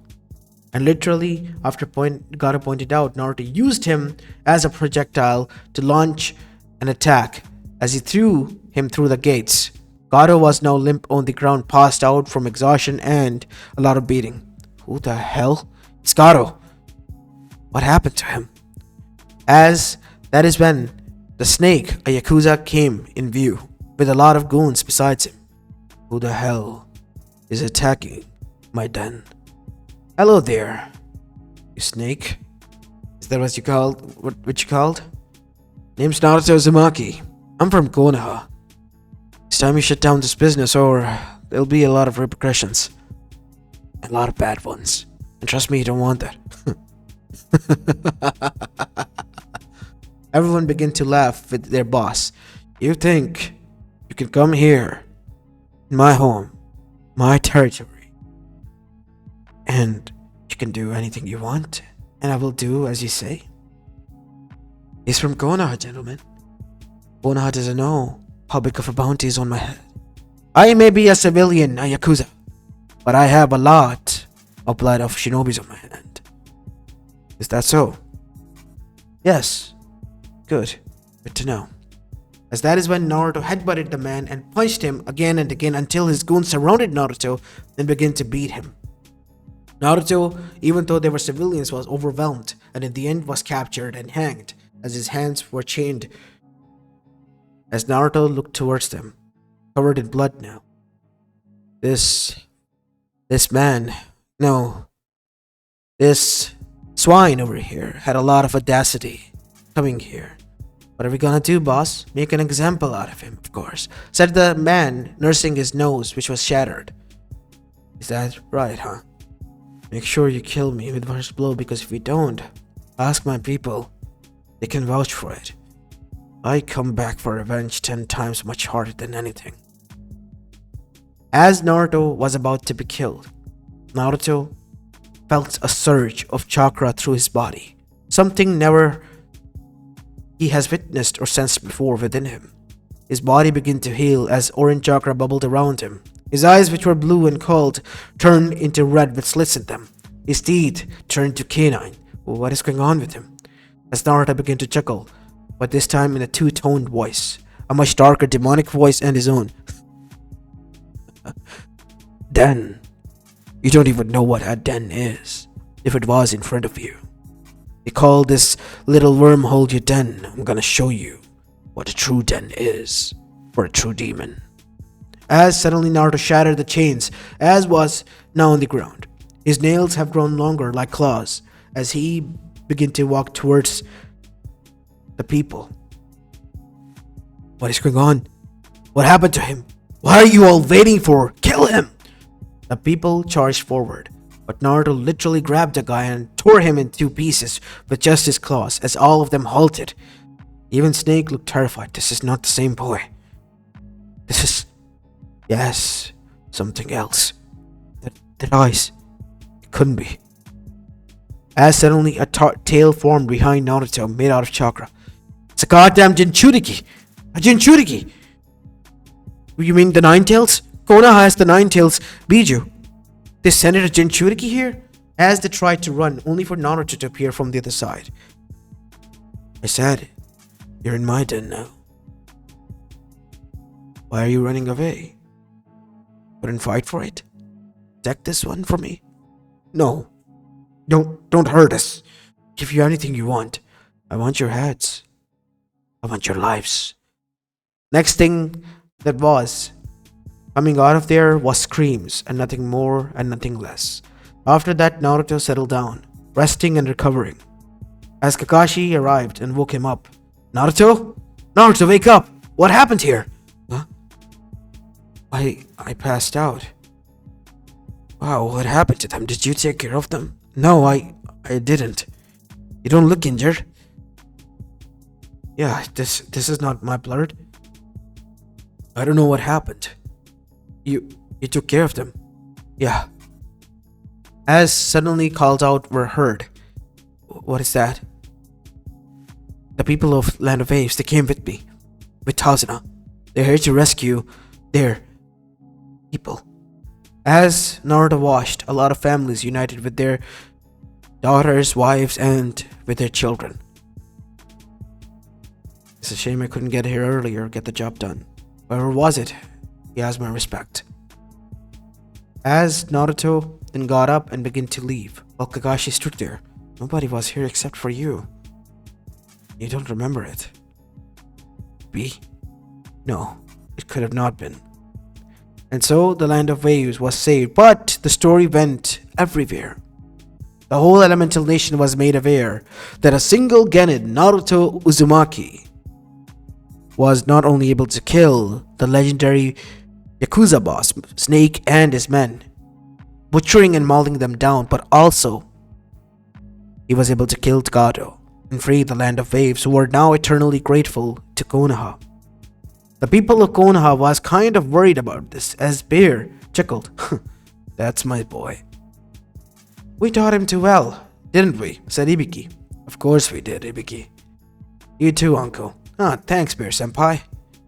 and literally after Gato pointed out, Naruto used him as a projectile to launch an attack as he threw him through the gates. Gato was now limp on the ground, passed out from exhaustion and a lot of beating. Who the hell? It's Gato. What happened to him? As that is when the snake, a Yakuza, came in view with a lot of goons besides him. Who the hell is attacking my den? Hello there, you snake. Is that what you called? What you called? Name's Naruto Uzumaki. I'm from Konoha. It's time you shut down this business or there'll be a lot of repercussions. A lot of bad ones. And trust me, you don't want that. Everyone began to laugh with their boss. You think you can come here, in my home, my territory, and you can do anything you want, and I will do as you say? He's from Konoha, gentlemen. Konoha doesn't know how big of a bounty is on my head. I may be a civilian, a Yakuza, but I have a lot of blood of shinobis on my hand. Is that so? Yes. Good. Good to know. As that is when Naruto headbutted the man and punched him again and again until his goons surrounded Naruto and began to beat him. Naruto, even though they were civilians, was overwhelmed and in the end was captured and hanged as his hands were chained. As Naruto looked towards them, covered in blood now. This swine over here had a lot of audacity coming here. What are we gonna do, boss? Make an example out of him, of course, said the man, nursing his nose, which was shattered. Is that right, huh? Make sure you kill me with first blow, because if you don't, ask my people. They can vouch for it. I come back for revenge 10 times much harder than anything. As Naruto was about to be killed, Naruto felt a surge of chakra through his body, something never he has witnessed or sensed before within him. His body began to heal as orange chakra bubbled around him. His eyes, which were blue and cold, turned into red with slits in them. His teeth turned to canine. What is going on with him? As Naruto began to chuckle, but this time in a two-toned voice, a much darker demonic voice and his own. Den. You don't even know what a den is, if it was in front of you. They call this little wormhole your den. I'm gonna show you what a true den is, for a true demon. As suddenly Naruto shattered the chains, as was now on the ground. His nails have grown longer like claws, as he began to walk towards the people. What is going on? What happened to him? What are you all waiting for? Kill him! The people charged forward, but Naruto literally grabbed the guy and tore him in 2 pieces with just his claws as all of them halted. Even Snake looked terrified. This is not the same boy. This is... yes, something else. The eyes. It couldn't be. As suddenly a tail formed behind Naruto made out of chakra. It's a goddamn Jinchuriki! A Jinchuriki! You mean the Nine Tails? Konoha has the Nine Tails Biju. They sent it a Jinchuriki here? as they tried to run, only for Naruto to appear from the other side. I said, "You're in my den now. Why are you running away? Couldn't fight for it? Take this one for me." "No, don't hurt us. Give you anything you want. I want your heads. I want your lives." Next thing that was coming out of there was screams, and nothing more and nothing less. After that, Naruto settled down, resting and recovering, as Kakashi arrived and woke him up. "Naruto? Naruto, wake up! What happened here?" "Huh? I passed out." "Wow, what happened to them? Did you take care of them?" "No, I didn't. You don't look injured." "Yeah, this is not my blood. I don't know what happened." You took care of them?" "Yeah." As suddenly called out were heard. "What is that?" "The people of Land of Waves, they came with me, with Tazuna. They're here to rescue their people." As Naruto watched, a lot of families united with their daughters, wives, and with their children. It's a shame I couldn't get here earlier, get the job done. Whoever was it, he has my respect. As Naruto then got up and began to leave, while Kakashi stood there. "Nobody was here except for you. You don't remember it?" "B? No, it could have not been." And so the Land of Waves was saved, but the story went everywhere. The whole elemental nation was made aware that a single Genin, Naruto Uzumaki, was not only able to kill the legendary Yakuza boss, Snake, and his men, butchering and mauling them down, but also he was able to kill Togado and free the Land of Waves, who were now eternally grateful to Konoha. The people of Konoha was kind of worried about this, as Bear chuckled. "That's my boy. We taught him too well, didn't we?" said Ibiki. "Of course we did, Ibiki." "You too, uncle." "Ah, thanks, Bear Senpai."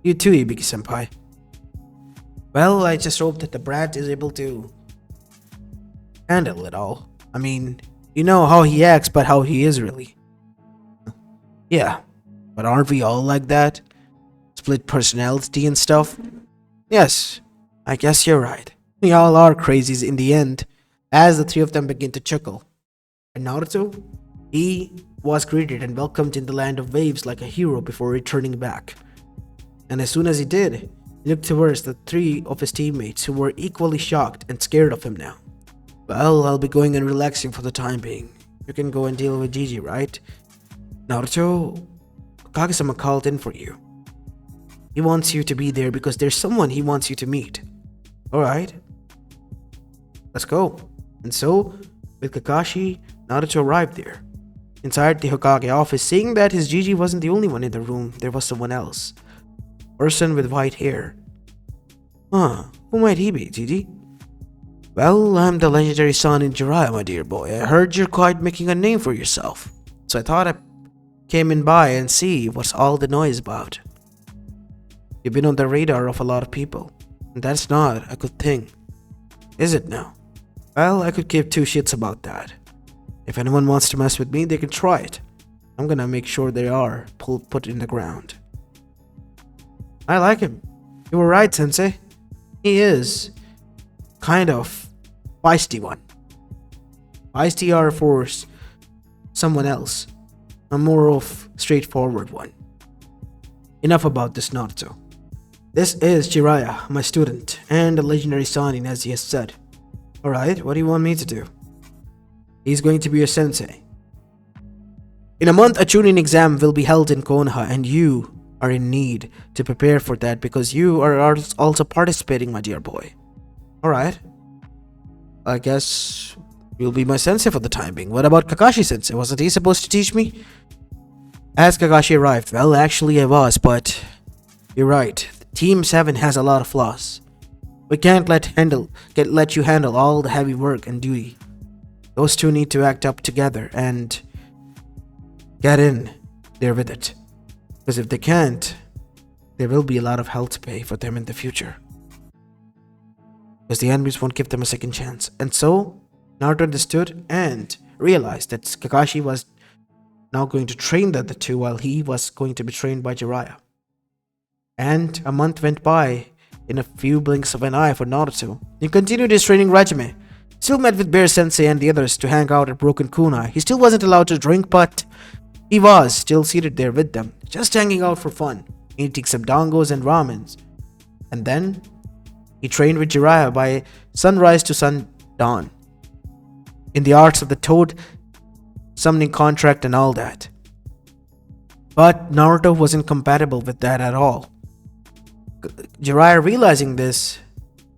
"You too, Ibiki Senpai." Well, I just hope that the brat is able to handle it all. I mean, you know how he acts, but how he is really. Yeah, but aren't we all like that? Split personality and stuff? Yes, I guess you're right. We all are crazies in the end, as the three of them begin to chuckle. And Naruto? He was greeted and welcomed in the Land of Waves like a hero before returning back. And as soon as he did, he looked towards the three of his teammates who were equally shocked and scared of him now. "Well, I'll be going and relaxing for the time being. You can go and deal with Gigi, right? Naruto, Kage-sama called in for you. He wants you to be there because there's someone he wants you to meet." "Alright, let's go." And so, with Kakashi, Naruto arrived there. Inside the Hokage office, seeing that his Gigi wasn't the only one in the room, there was someone else. Person with white hair. Who might he be, Gigi? "Well, I'm the legendary Sanin Jiraiya, my dear boy. I heard you're quite making a name for yourself, so I thought I came in by and see what's all the noise about. You've been on the radar of a lot of people, and that's not a good thing, is it now?" "Well, I could give two shits about that. If anyone wants to mess with me, they can try it. I'm gonna make sure they are put in the ground." "I like him. You were right, Sensei. He is kind of feisty one. Feisty are for someone else. I'm more of straightforward one. Enough about this, Naruto. This is Jiraiya, my student, and a legendary Sanin, as he has said. Alright, what do you want me to do?" "He's going to be your sensei. In a month, a chunin exam will be held in Konoha, and you are in need to prepare for that because you are also participating, my dear boy." "Alright. I guess you'll be my sensei for the time being. What about Kakashi sensei? Wasn't he supposed to teach me?" As Kakashi arrived, "Well, actually I was, but you're right. Team 7 has a lot of flaws. We can't let you handle all the heavy work and duty. Those two need to act up together and get in there with it. Because if they can't, there will be a lot of hell to pay for them in the future. Because the enemies won't give them a second chance. And so, Naruto understood and realized that Kakashi was now going to train the other two while he was going to be trained by Jiraiya. And a month went by in a few blinks of an eye for Naruto. He continued his training regimen, still met with Bear Sensei and the others to hang out at Broken Kunai. He still wasn't allowed to drink, but he was still seated there with them, just hanging out for fun, eating some dongos and ramens. And then he trained with Jiraiya by sunrise to sundown in the arts of the Toad summoning contract and all that. But Naruto wasn't compatible with that at all. Jiraiya, realizing this,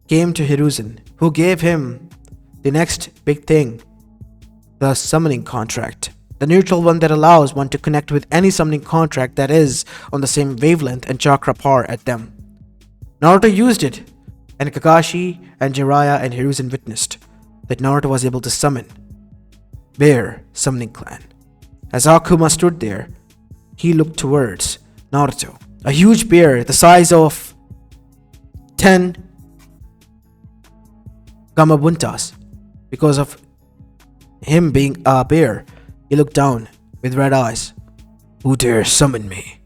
came to Hiruzen, who gave him the next big thing, the summoning contract. The neutral one that allows one to connect with any summoning contract that is on the same wavelength and chakra power at them. Naruto used it, and Kakashi and Jiraiya and Hiruzen witnessed that Naruto was able to summon Bear Summoning Clan. As Akuma stood there, he looked towards Naruto. A huge bear the size of 10 Gamabuntas. Because of him being a bear, he looked down with red eyes. Who dare summon me?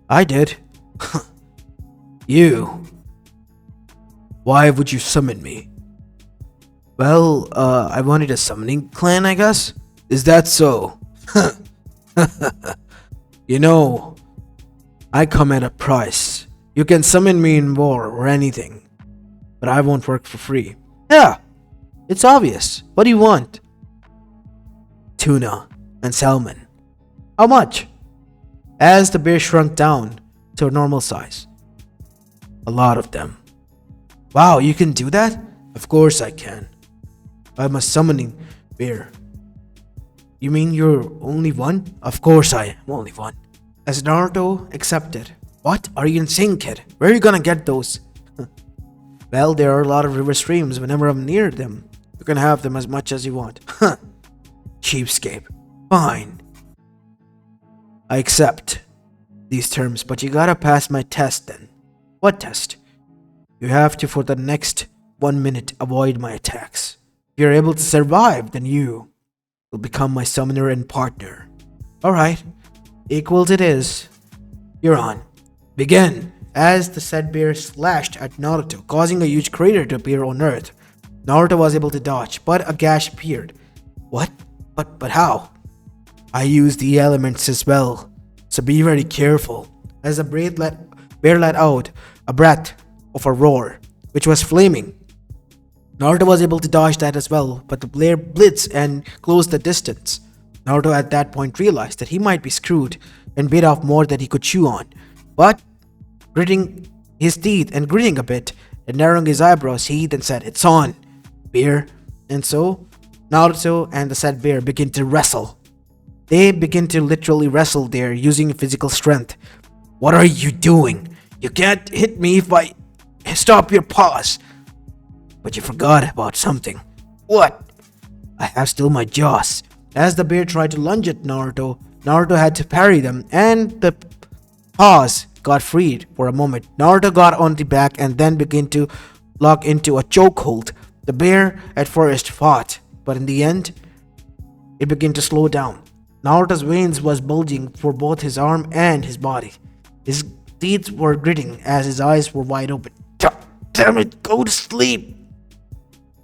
I did. You. Why would you summon me? Well, I wanted a summoning clan, I guess? Is that so? You know, I come at a price. You can summon me in war or anything, but I won't work for free. Yeah, it's obvious. What do you want? Tuna and salmon. How much? As the bear shrunk down to a normal size. A lot of them. Wow, you can do that? Of course I can. I'm a summoning bear. You mean you're only one? Of course I am only one. As Naruto accepted. What? Are you insane, kid? Where are you gonna get those? Well, there are a lot of river streams whenever I'm near them. You can have them as much as you want. Cheapskate. Fine. I accept these terms, but you gotta pass my test then. What test? You have to, for the next 1 minute, avoid my attacks. If you're able to survive, then you will become my summoner and partner. Alright, equals it is. You're on. Begin! As the said bear slashed at Naruto, causing a huge crater to appear on Earth. Naruto was able to dodge, but a gash appeared. What? But how? I used the elements as well, so be very careful. As the bear let out a breath of a roar, which was flaming. Naruto was able to dodge that as well, but the bear blitzed and closed the distance. Naruto at that point realized that he might be screwed and bit off more than he could chew on. But, gritting his teeth and grinning a bit and narrowing his eyebrows, he then said, "It's on, bear." And so, Naruto and the said bear begin to wrestle. They begin to literally wrestle there using physical strength. What are you doing? You can't hit me if I stop your paws. But you forgot about something. What? I have still my jaws. As the bear tried to lunge at Naruto, Naruto had to parry them and the paws got freed for a moment. Naruto got on the back and then began to lock into a chokehold. The bear at first fought, but in the end, it began to slow down. Naruto's veins was bulging for both his arm and his body. His teeth were gritting as his eyes were wide open. Damn it, go to sleep!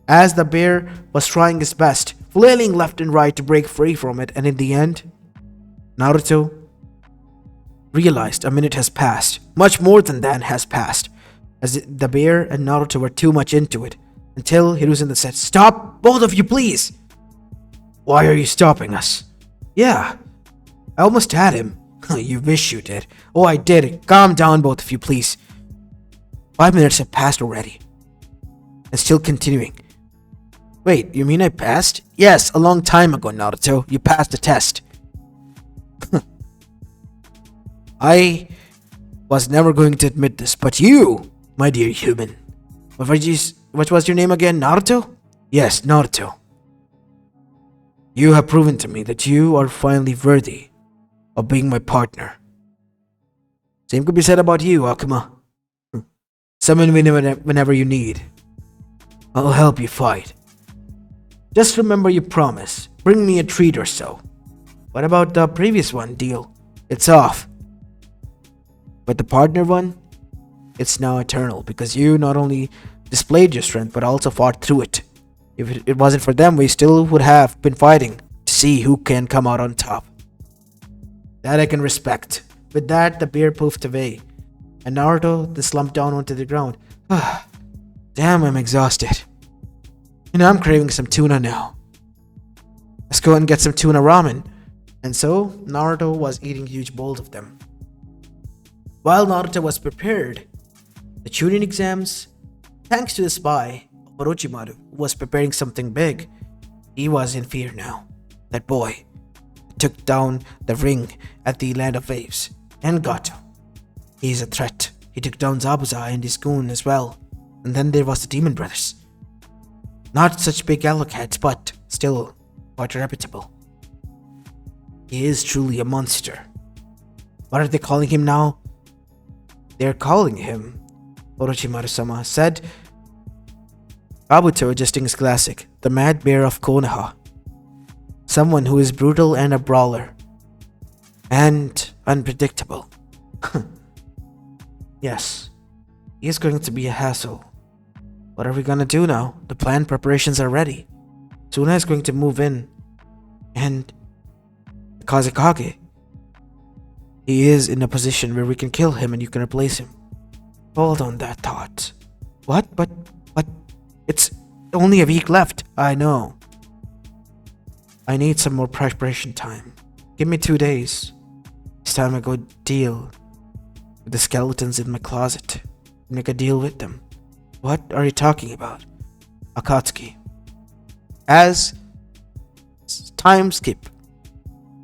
As the bear was trying his best, flailing left and right to break free from it, and in the end, Naruto realized a minute has passed. Much more than that has passed, as the bear and Naruto were too much into it, until Hiruzen said, "Stop, both of you, please!" Why are you stopping us? Yeah, I almost had him. You wish you did. Oh, I did. Calm down, both of you, please. 5 minutes have passed already. And still continuing. Wait, you mean I passed? Yes, a long time ago, Naruto. You passed the test. I was never going to admit this, but you, my dear human. What was your name again? Naruto? Yes, Naruto. You have proven to me that you are finally worthy of being my partner. Same could be said about you, Akuma. Summon me whenever you need. I'll help you fight. Just remember your promise. Bring me a treat or so. What about the previous one deal? It's off. But the partner one? It's now eternal because you not only displayed your strength but also fought through it. If it wasn't for them, we still would have been fighting to see who can come out on top. That I can respect. With that, the bear poofed away, and Naruto then slumped down onto the ground. Damn, I'm exhausted. I'm craving some tuna now. Let's go and get some tuna ramen. And so, Naruto was eating huge bowls of them. While Naruto was prepared, the chunin exams, thanks to the spy, Orochimaru was preparing something big. He was in fear now. That boy took down the ring at the Land of Waves and Gato. He's a threat. He took down Zabuza and his goon as well. And then there was the Demon Brothers. Not such big allocats, but still quite reputable. He is truly a monster. What are they calling him now? They're calling him, Orochimaru-sama said, Kabuto adjusting his classic, the Mad Bear of Konoha. Someone who is brutal and a brawler. And unpredictable. Yes, he is going to be a hassle. What are we gonna do now? The planned preparations are ready. Suna is going to move in. And Kazekage. He is in a position where we can kill him and you can replace him. Hold on that thought. What? But it's only a week left. I know. I need some more preparation time. Give me 2 days. It's time I go deal with the skeletons in my closet. Make a deal with them. What are you talking about? Akatsuki. As time skip.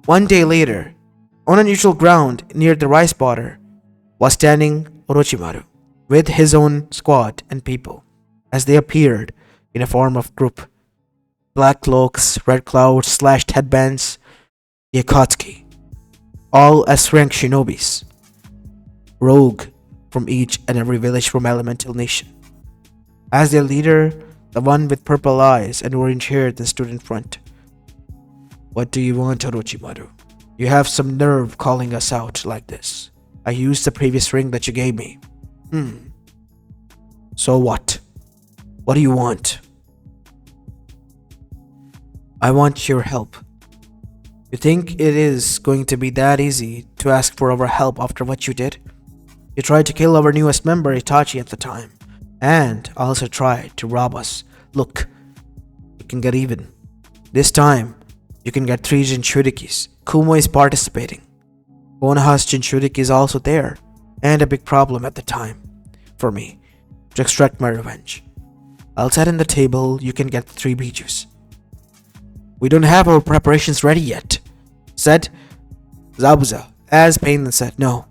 1 day later, on a neutral ground near the rice border, was standing Orochimaru with his own squad and people as they appeared in a form of group. Black cloaks, red clouds, slashed headbands, the Akatsuki, all S-rank shinobis, rogue from each and every village from Elemental Nation. As their leader, the one with purple eyes and orange hair that stood in front. What do you want, Orochimaru? You have some nerve calling us out like this. I used the previous ring that you gave me. So what? What do you want? I want your help. You think it is going to be that easy to ask for our help after what you did? You tried to kill our newest member Itachi at the time, and also tried to rob us. Look, you can get even. This time, you can get 3 Jinchurikis. Kumo is participating. Konoha's Jinchuriki is also there, and a big problem at the time for me to extract my revenge. I'll set in the table, you can get 3 Bijus. We don't have our preparations ready yet, said Zabuza, as Pain said, no,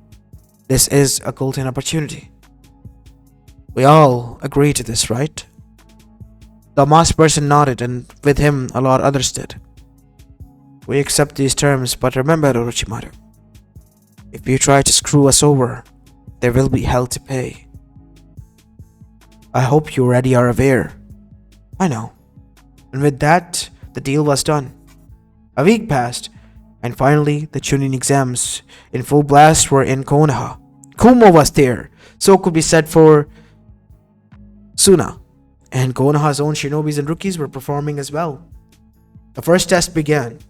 this is a golden opportunity. We all agree to this, right? The masked person nodded, and with him a lot others did. We accept these terms, but remember, Orochimaru, if you try to screw us over, there will be hell to pay. I hope you already are aware. I know. And with that, the deal was done. A week passed, and finally the chunin exams in full blast were in Konoha. Kumo was there, so could be said for Suna, and Konoha's own shinobis and rookies were performing as well. The first test began.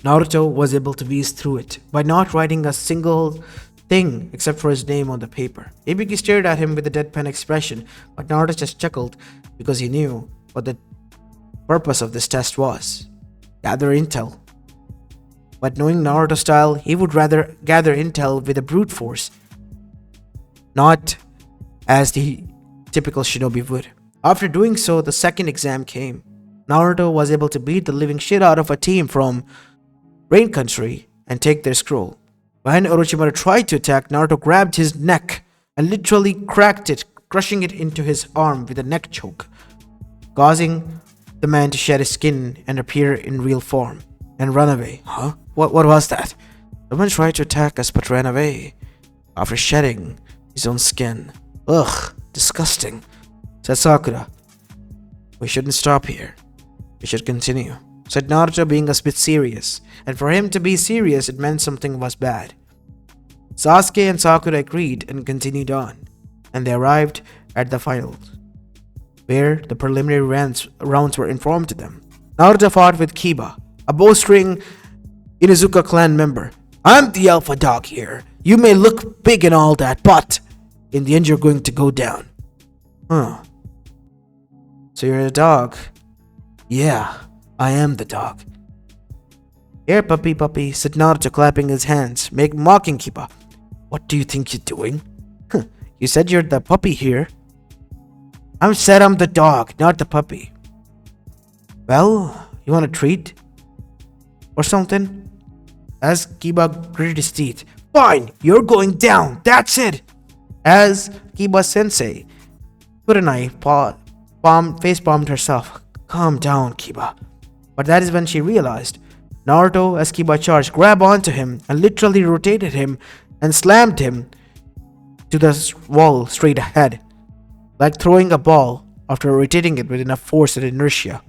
Naruto was able to whiz through it by not writing a single thing except for his name on the paper. Ibiki stared at him with a deadpan expression, but Naruto just chuckled because he knew what the purpose of this test was. Gather intel. But knowing Naruto style, he would rather gather intel with a brute force, not as the typical shinobi would. After doing so, the second exam came. Naruto was able to beat the living shit out of a team from Rain Country and take their scroll. When Orochimaru tried to attack, Naruto grabbed his neck and literally cracked it, crushing it into his arm with a neck choke, causing the man to shed his skin and appear in real form and run away. Huh? What was that? Someone tried to attack us but ran away after shedding his own skin. Ugh, disgusting, said Sakura. We shouldn't stop here. We should continue, said Naruto, being a bit serious, and for him to be serious it meant something was bad. Sasuke and Sakura agreed and continued on, and they arrived at the finals, where the preliminary rounds were informed to them. Naruto fought with Kiba, a bowstring Inuzuka clan member. I'm the alpha dog here. You may look big and all that, but in the end you're going to go down. Huh. So you're a dog? Yeah, I am the dog. Here, puppy, said Naruto, clapping his hands, mocking Kiba. What do you think you're doing? You said you're the puppy here. I said I'm the dog, not the puppy. Well, you want a treat? Or something? As Kiba gritted his teeth. Fine, you're going down, that's it! As Kiba sensei, Kurenai face-palmed herself. Calm down, Kiba. But that is when she realized. Naruto, as Kiba charged, grabbed onto him and literally rotated him and slammed him to the wall straight ahead, like throwing a ball after rotating it with enough force and inertia.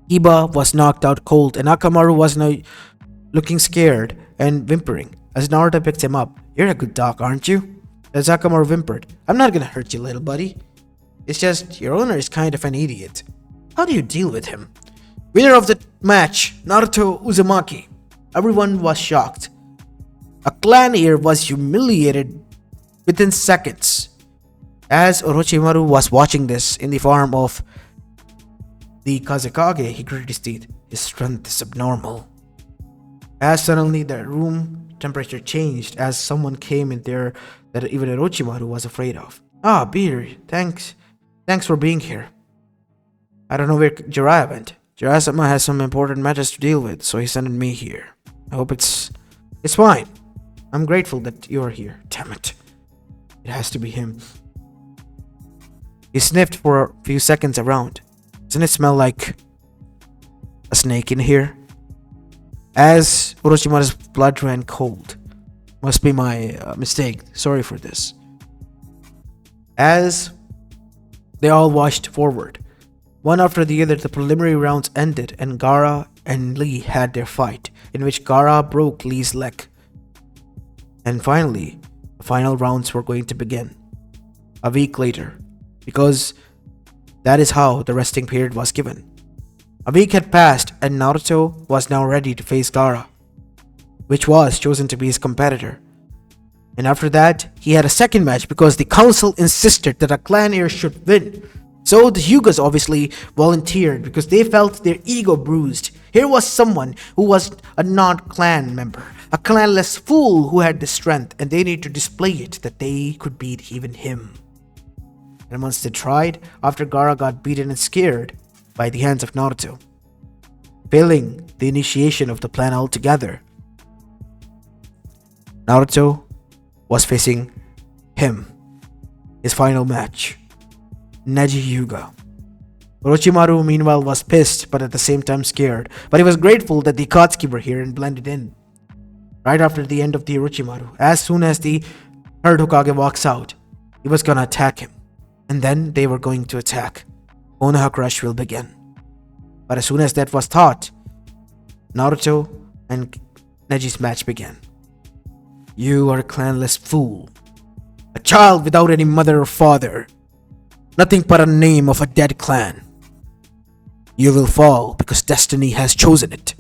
Kiba was knocked out cold and Akamaru was now looking scared and whimpering as Naruto picked him up. You're a good dog, aren't you? As Akamaru whimpered. I'm not gonna hurt you, little buddy. It's just your owner is kind of an idiot. How do you deal with him? Winner of the match, Naruto Uzumaki. Everyone was shocked. A clan heir was humiliated within seconds. As Orochimaru was watching this in the form of the Kazekage, he gritted his teeth. His strength is abnormal. As suddenly the room temperature changed as someone came in there that even Orochimaru was afraid of. Ah, beer, thanks for being here. I don't know where Jiraiya went. Jiraiya-sama has some important matters to deal with, so he sent me here. I hope it's fine. I'm grateful that you're here. Damn it. It has to be him. He sniffed for a few seconds around. Doesn't it smell like a snake in here? As Orochimaru's blood ran cold. Must be my mistake. Sorry for this. As they all watched forward, one after the other, the preliminary rounds ended and Gaara and Lee had their fight, in which Gaara broke Lee's leg. And finally, the final rounds were going to begin. A week later, because that is how the resting period was given. A week had passed and Naruto was now ready to face Gaara, which was chosen to be his competitor. And after that, he had a second match because the council insisted that a clan heir should win. So the Hyugas obviously volunteered because they felt their ego bruised. Here was someone who was a non-clan member, a clanless fool who had the strength, and they needed to display it that they could beat even him. And once they tried, after Gaara got beaten and scared by the hands of Naruto, failing the initiation of the plan altogether, Naruto was facing him, his final match, Neji Hyuga. Orochimaru meanwhile was pissed but at the same time scared, but he was grateful that the Akatsuki were here and blended in. Right after the end of the Orochimaru, as soon as the third Hokage walks out, he was gonna attack him, and then they were going to attack. Konoha Crush will begin. But as soon as that was thought, Naruto and Neji's match began. You are a clanless fool, a child without any mother or father, nothing but a name of a dead clan. You will fall because destiny has chosen it.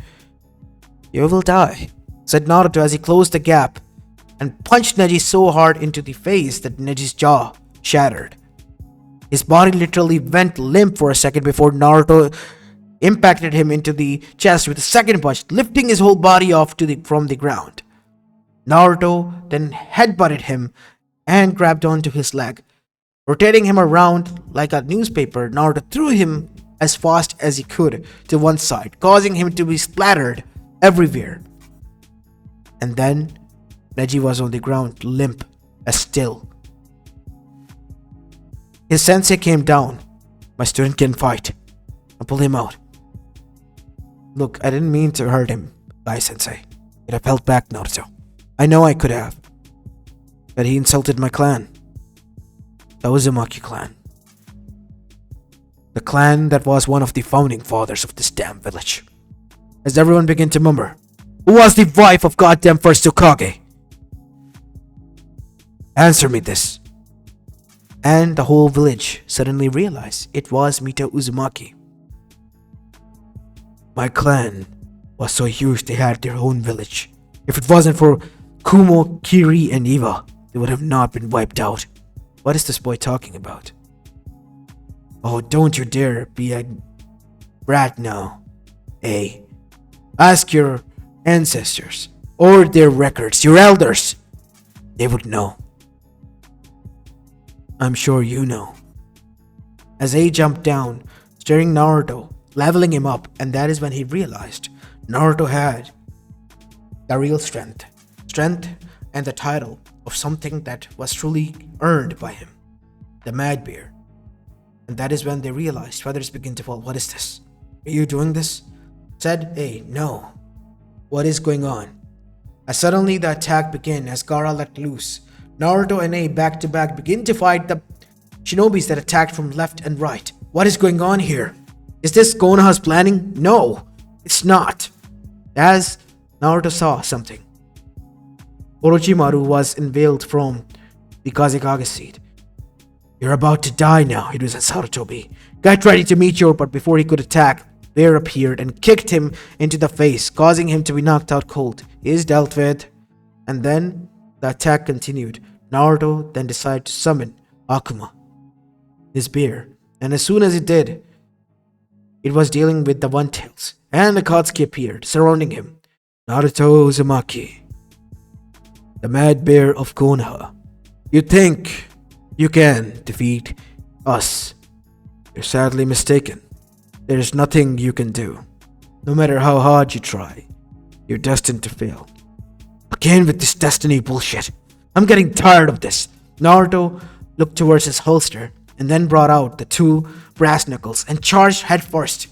You will die, said Naruto as he closed the gap and punched Neji so hard into the face that Neji's jaw shattered. His body literally went limp for a second before Naruto impacted him into the chest with a second punch, lifting his whole body off from the ground. Naruto then headbutted him and grabbed onto his leg. Rotating him around like a newspaper, Naruto threw him as fast as he could to one side, causing him to be splattered everywhere. And then Neji was on the ground, limp as still. His sensei came down. My student can fight. I pulled him out. Look, I didn't mean to hurt him, Gai sensei. Yet I felt back, Naruto. I know I could have. But he insulted my clan. The Uzumaki clan. The clan that was one of the founding fathers of this damn village. As everyone began to murmur, who was the wife of goddamn first Hokage? Answer me this. And the whole village suddenly realized it was Mito Uzumaki. My clan was so huge they had their own village. If it wasn't for Kumo, Kiri, and Iwa, they would have not been wiped out. What is this boy talking about? Oh, don't you dare be a brat now. Hey, ask your ancestors, or their records, your elders. They would know. I'm sure you know. As A jumped down, staring Naruto, leveling him up, and that is when he realized Naruto had the real strength. Strength and the title of something that was truly earned by him. The Mad Bear. And that is when they realized feathers begin to fall. What is this? Are you doing this? Said A, no. What is going on? As suddenly the attack began as Gaara let loose. Naruto and A back to back begin to fight the shinobis that attacked from left and right. What is going on here? Is this Konoha's planning? No, it's not. As Naruto saw something. Orochimaru was unveiled from the Kazekage seat. You're about to die now, it was Sarutobi. Get ready to meet you, but before he could attack, Bear appeared and kicked him into the face, causing him to be knocked out cold. He is dealt with. And then the attack continued. Naruto then decided to summon Akuma, his bear, and as soon as it did, it was dealing with the One-Tails, and Akatsuki appeared, surrounding him. Naruto Uzumaki, the Mad Bear of Konoha. You think you can defeat us? You're sadly mistaken. There's nothing you can do. No matter how hard you try, you're destined to fail. Again with this destiny bullshit. I'm getting tired of this. Naruto looked towards his holster and then brought out the two brass knuckles and charged headfirst.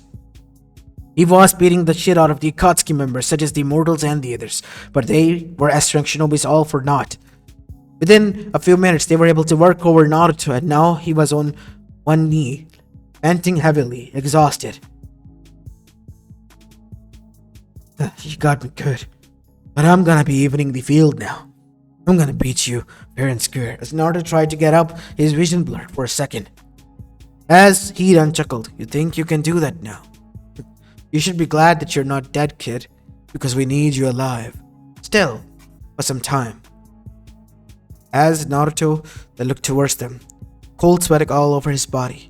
He was beating the shit out of the Akatsuki members such as the Immortals and the others, but they were S-rank shinobis all for naught. Within a few minutes they were able to work over Naruto, and now he was on one knee, panting heavily, exhausted. You got me good, but I'm gonna be evening the field now. I'm gonna beat you fair and square. As Naruto tried to get up, his vision blurred for a second. As Hidan chuckled, you think you can do that now? You should be glad that you're not dead, kid, because we need you alive. Still, for some time. As Naruto then looked towards them, cold sweating all over his body.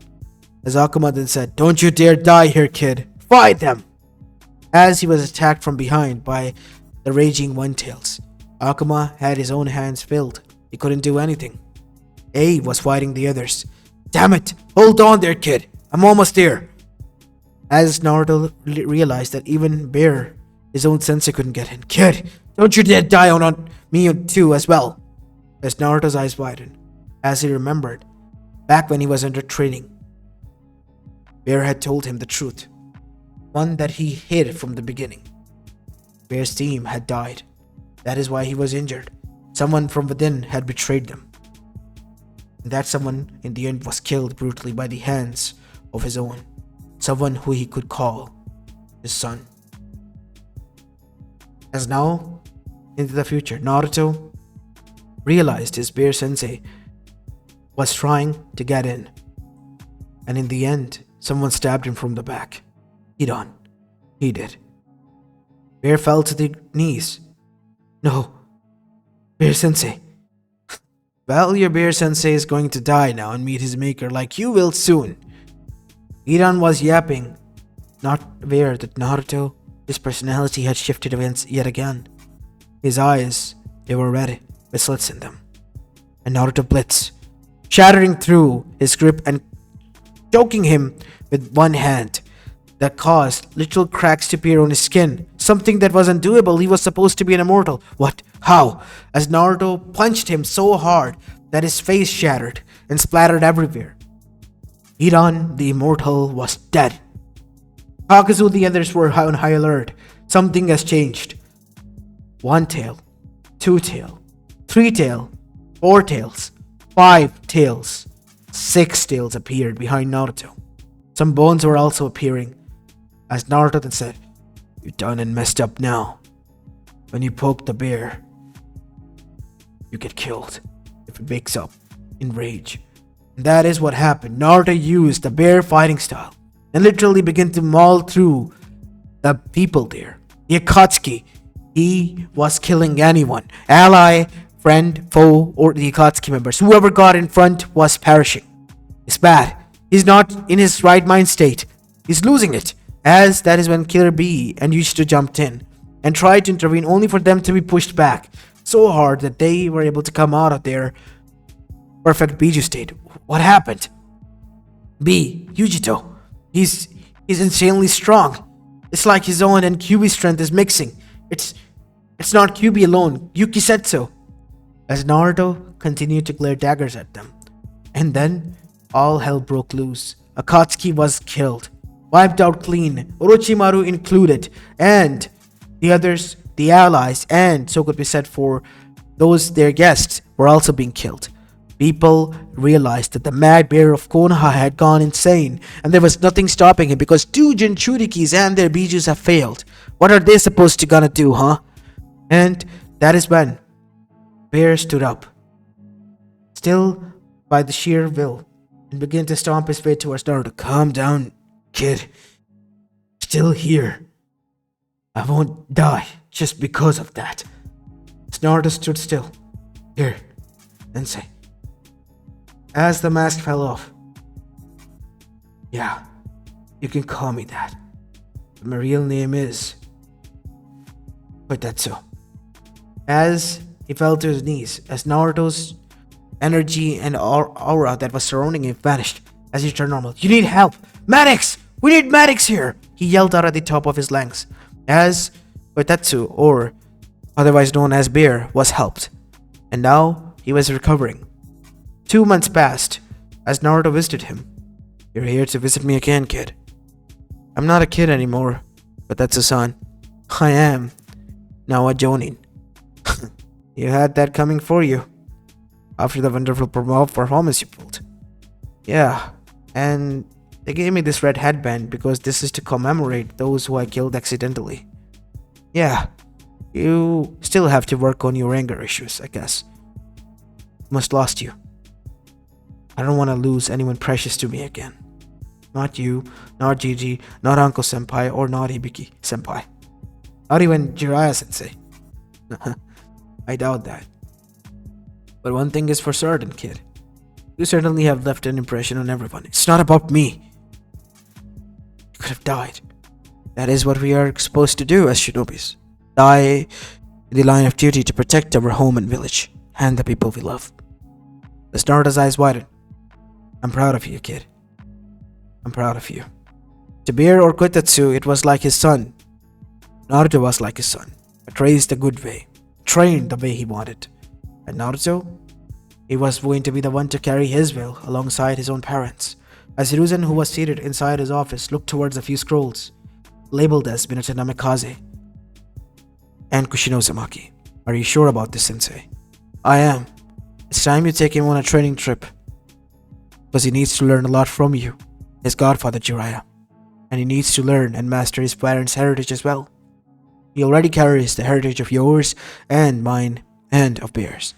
As Akuma then said, don't you dare die here, kid. Fight them! As he was attacked from behind by the raging One-Tails, Akuma had his own hands filled. He couldn't do anything. A was fighting the others. Damn it! Hold on there, kid! I'm almost there! As Naruto realized that even Bear, his own sensei, couldn't get in. Kid, don't you dare die on me too as well! As Naruto's eyes widened, as he remembered, back when he was under training, Bear had told him the truth. One that he hid from the beginning. Bear's team had died. That is why he was injured. Someone from within had betrayed them. And that someone in the end was killed brutally by the hands of his own. Someone who he could call his son. As now, into the future, Naruto realized his Bear sensei was trying to get in. And in the end, someone stabbed him from the back. Hidan. He did. Bear fell to the knees. No. Bear sensei. Well, your Bear sensei is going to die now and meet his maker like you will soon. Hidan was yapping, not aware that Naruto, his personality had shifted yet again. His eyes, they were red with slits in them. And Naruto blitzed, shattering through his grip and choking him with one hand. That caused little cracks to appear on his skin. Something that was undoable. He was supposed to be an immortal. What? How? As Naruto punched him so hard that his face shattered and splattered everywhere. Hidan, the immortal, was dead. Kakazu and the others were on high alert. Something has changed. One tail, two tail, three tail, four tails, five tails, six tails appeared behind Naruto. Some bones were also appearing. As Naruto then said, "You're done and messed up now. When you poke the bear, you get killed if it wakes up in rage." And that is what happened. Naruto used the bear fighting style and literally began to maul through the people there. The Akatsuki, he was killing anyone, ally, friend, foe, or the Akatsuki members. Whoever got in front was perishing. It's bad. He's not in his right mind state. He's losing it. As that is when Killer Bee and Yushito jumped in and tried to intervene, only for them to be pushed back so hard that they were able to come out of their perfect Biju state. What happened? B. Yujito. He's insanely strong. It's like his own and Kyuubi's strength is mixing. It's not Kyuubi alone. Yuki said so. As Naruto continued to glare daggers at them. And then all hell broke loose. Akatsuki was killed. Wiped out clean. Orochimaru included. And the others, the allies, and so could be said for those their guests, were also being killed. People realized that the mad bear of Konoha had gone insane, and there was nothing stopping him because two Jinchurikis and their Bijus have failed. What are they supposed to gonna do, huh? And that is when Bear stood up, still by the sheer will, and began to stomp his way towards Naruto. "Calm down, kid. Still here. I won't die just because of that." As Naruto stood still. "Here, Sensei." As the mask fell off. "Yeah, you can call me that. But my real name is Koitetsu." As he fell to his knees, as Naruto's energy and aura that was surrounding him vanished, as he turned normal. "You need help! Medics! We need medics here!" he yelled out at the top of his lungs. As Koitetsu, or otherwise known as Bear, was helped. And now he was recovering. 2 months passed as Naruto visited him. "You're here to visit me again, kid." "I'm not a kid anymore, but that's a son. I am now a Jonin." "You had that coming for you after the wonderful performance you pulled." "Yeah, and they gave me this red headband because this is to commemorate those who I killed accidentally." "Yeah, you still have to work on your anger issues, I guess. Must lost you. I don't want to lose anyone precious to me again. Not you, not Gigi, not Uncle Senpai, or not Hibiki Senpai. Not even Jiraiya Sensei. I doubt that. But one thing is for certain, kid. You certainly have left an impression on everyone. It's not about me. You could have died. That is what we are supposed to do as shinobis. Die in the line of duty to protect our home and village, and the people we love." The Naruto's eyes widened. "I'm proud of you, kid. I'm proud of you." To Bear or Koitetsu, it was like his son. Naruto was like his son, but raised the good way, trained the way he wanted. And Naruto, he was going to be the one to carry his will alongside his own parents. As Hiruzen, who was seated inside his office, looked towards a few scrolls, labeled as Minato Namikaze and Kushino Uzumaki. "Are you sure about this, Sensei?" "I am. It's time you take him on a training trip, because he needs to learn a lot from you, his godfather Jiraiya, and he needs to learn and master his parents' heritage as well. He already carries the heritage of yours and mine and of Bear's,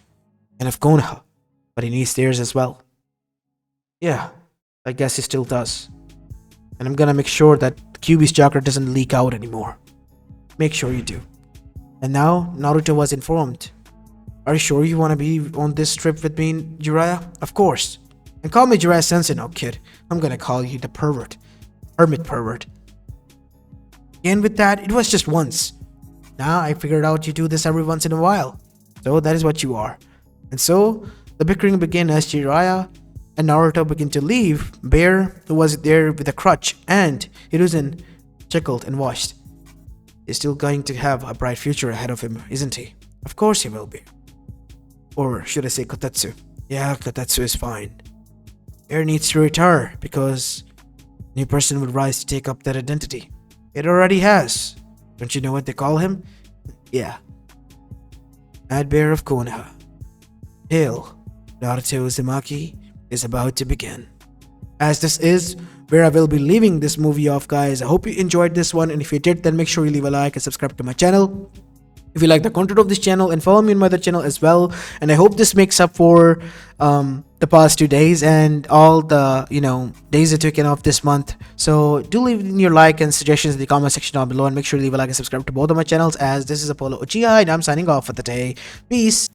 and of Konoha, but he needs theirs as well." "Yeah, I guess he still does. And I'm gonna make sure that Kyuubi's chakra doesn't leak out anymore. Make sure you do." And now Naruto was informed. "Are you sure you want to be on this trip with me, Jiraiya?" "Of course. And call me Jiraiya Sensei now, kid. I'm gonna call you the pervert. Hermit pervert." And with that, it was just once. Now I figured out you do this every once in a while. So that is what you are. And so the bickering began as Jiraiya and Naruto began to leave. Bear, who was there with a crutch, and Hiruzen chuckled and watched. "He's still going to have a bright future ahead of him, isn't he?" "Of course he will be." Or should I say Kotetsu? "Yeah, Kotetsu is fine. Bear needs to retire because a new person would rise to take up that identity. It already has. Don't you know what they call him?" "Yeah. Mad Bear of Konoha. Hail, Naruto Uzumaki is about to begin." As this is where I will be leaving this movie off, guys. I hope you enjoyed this one, and if you did, then make sure you leave a like and subscribe to my channel if you like the content of this channel, and follow me on my other channel as well. And I hope this makes up for the past 2 days and all the days I taken off this month. So do leave in your like and suggestions in the comment section down below, and make sure to leave a like and subscribe to both of my channels, as this is Apollo Uchiha and I'm signing off for the day. Peace.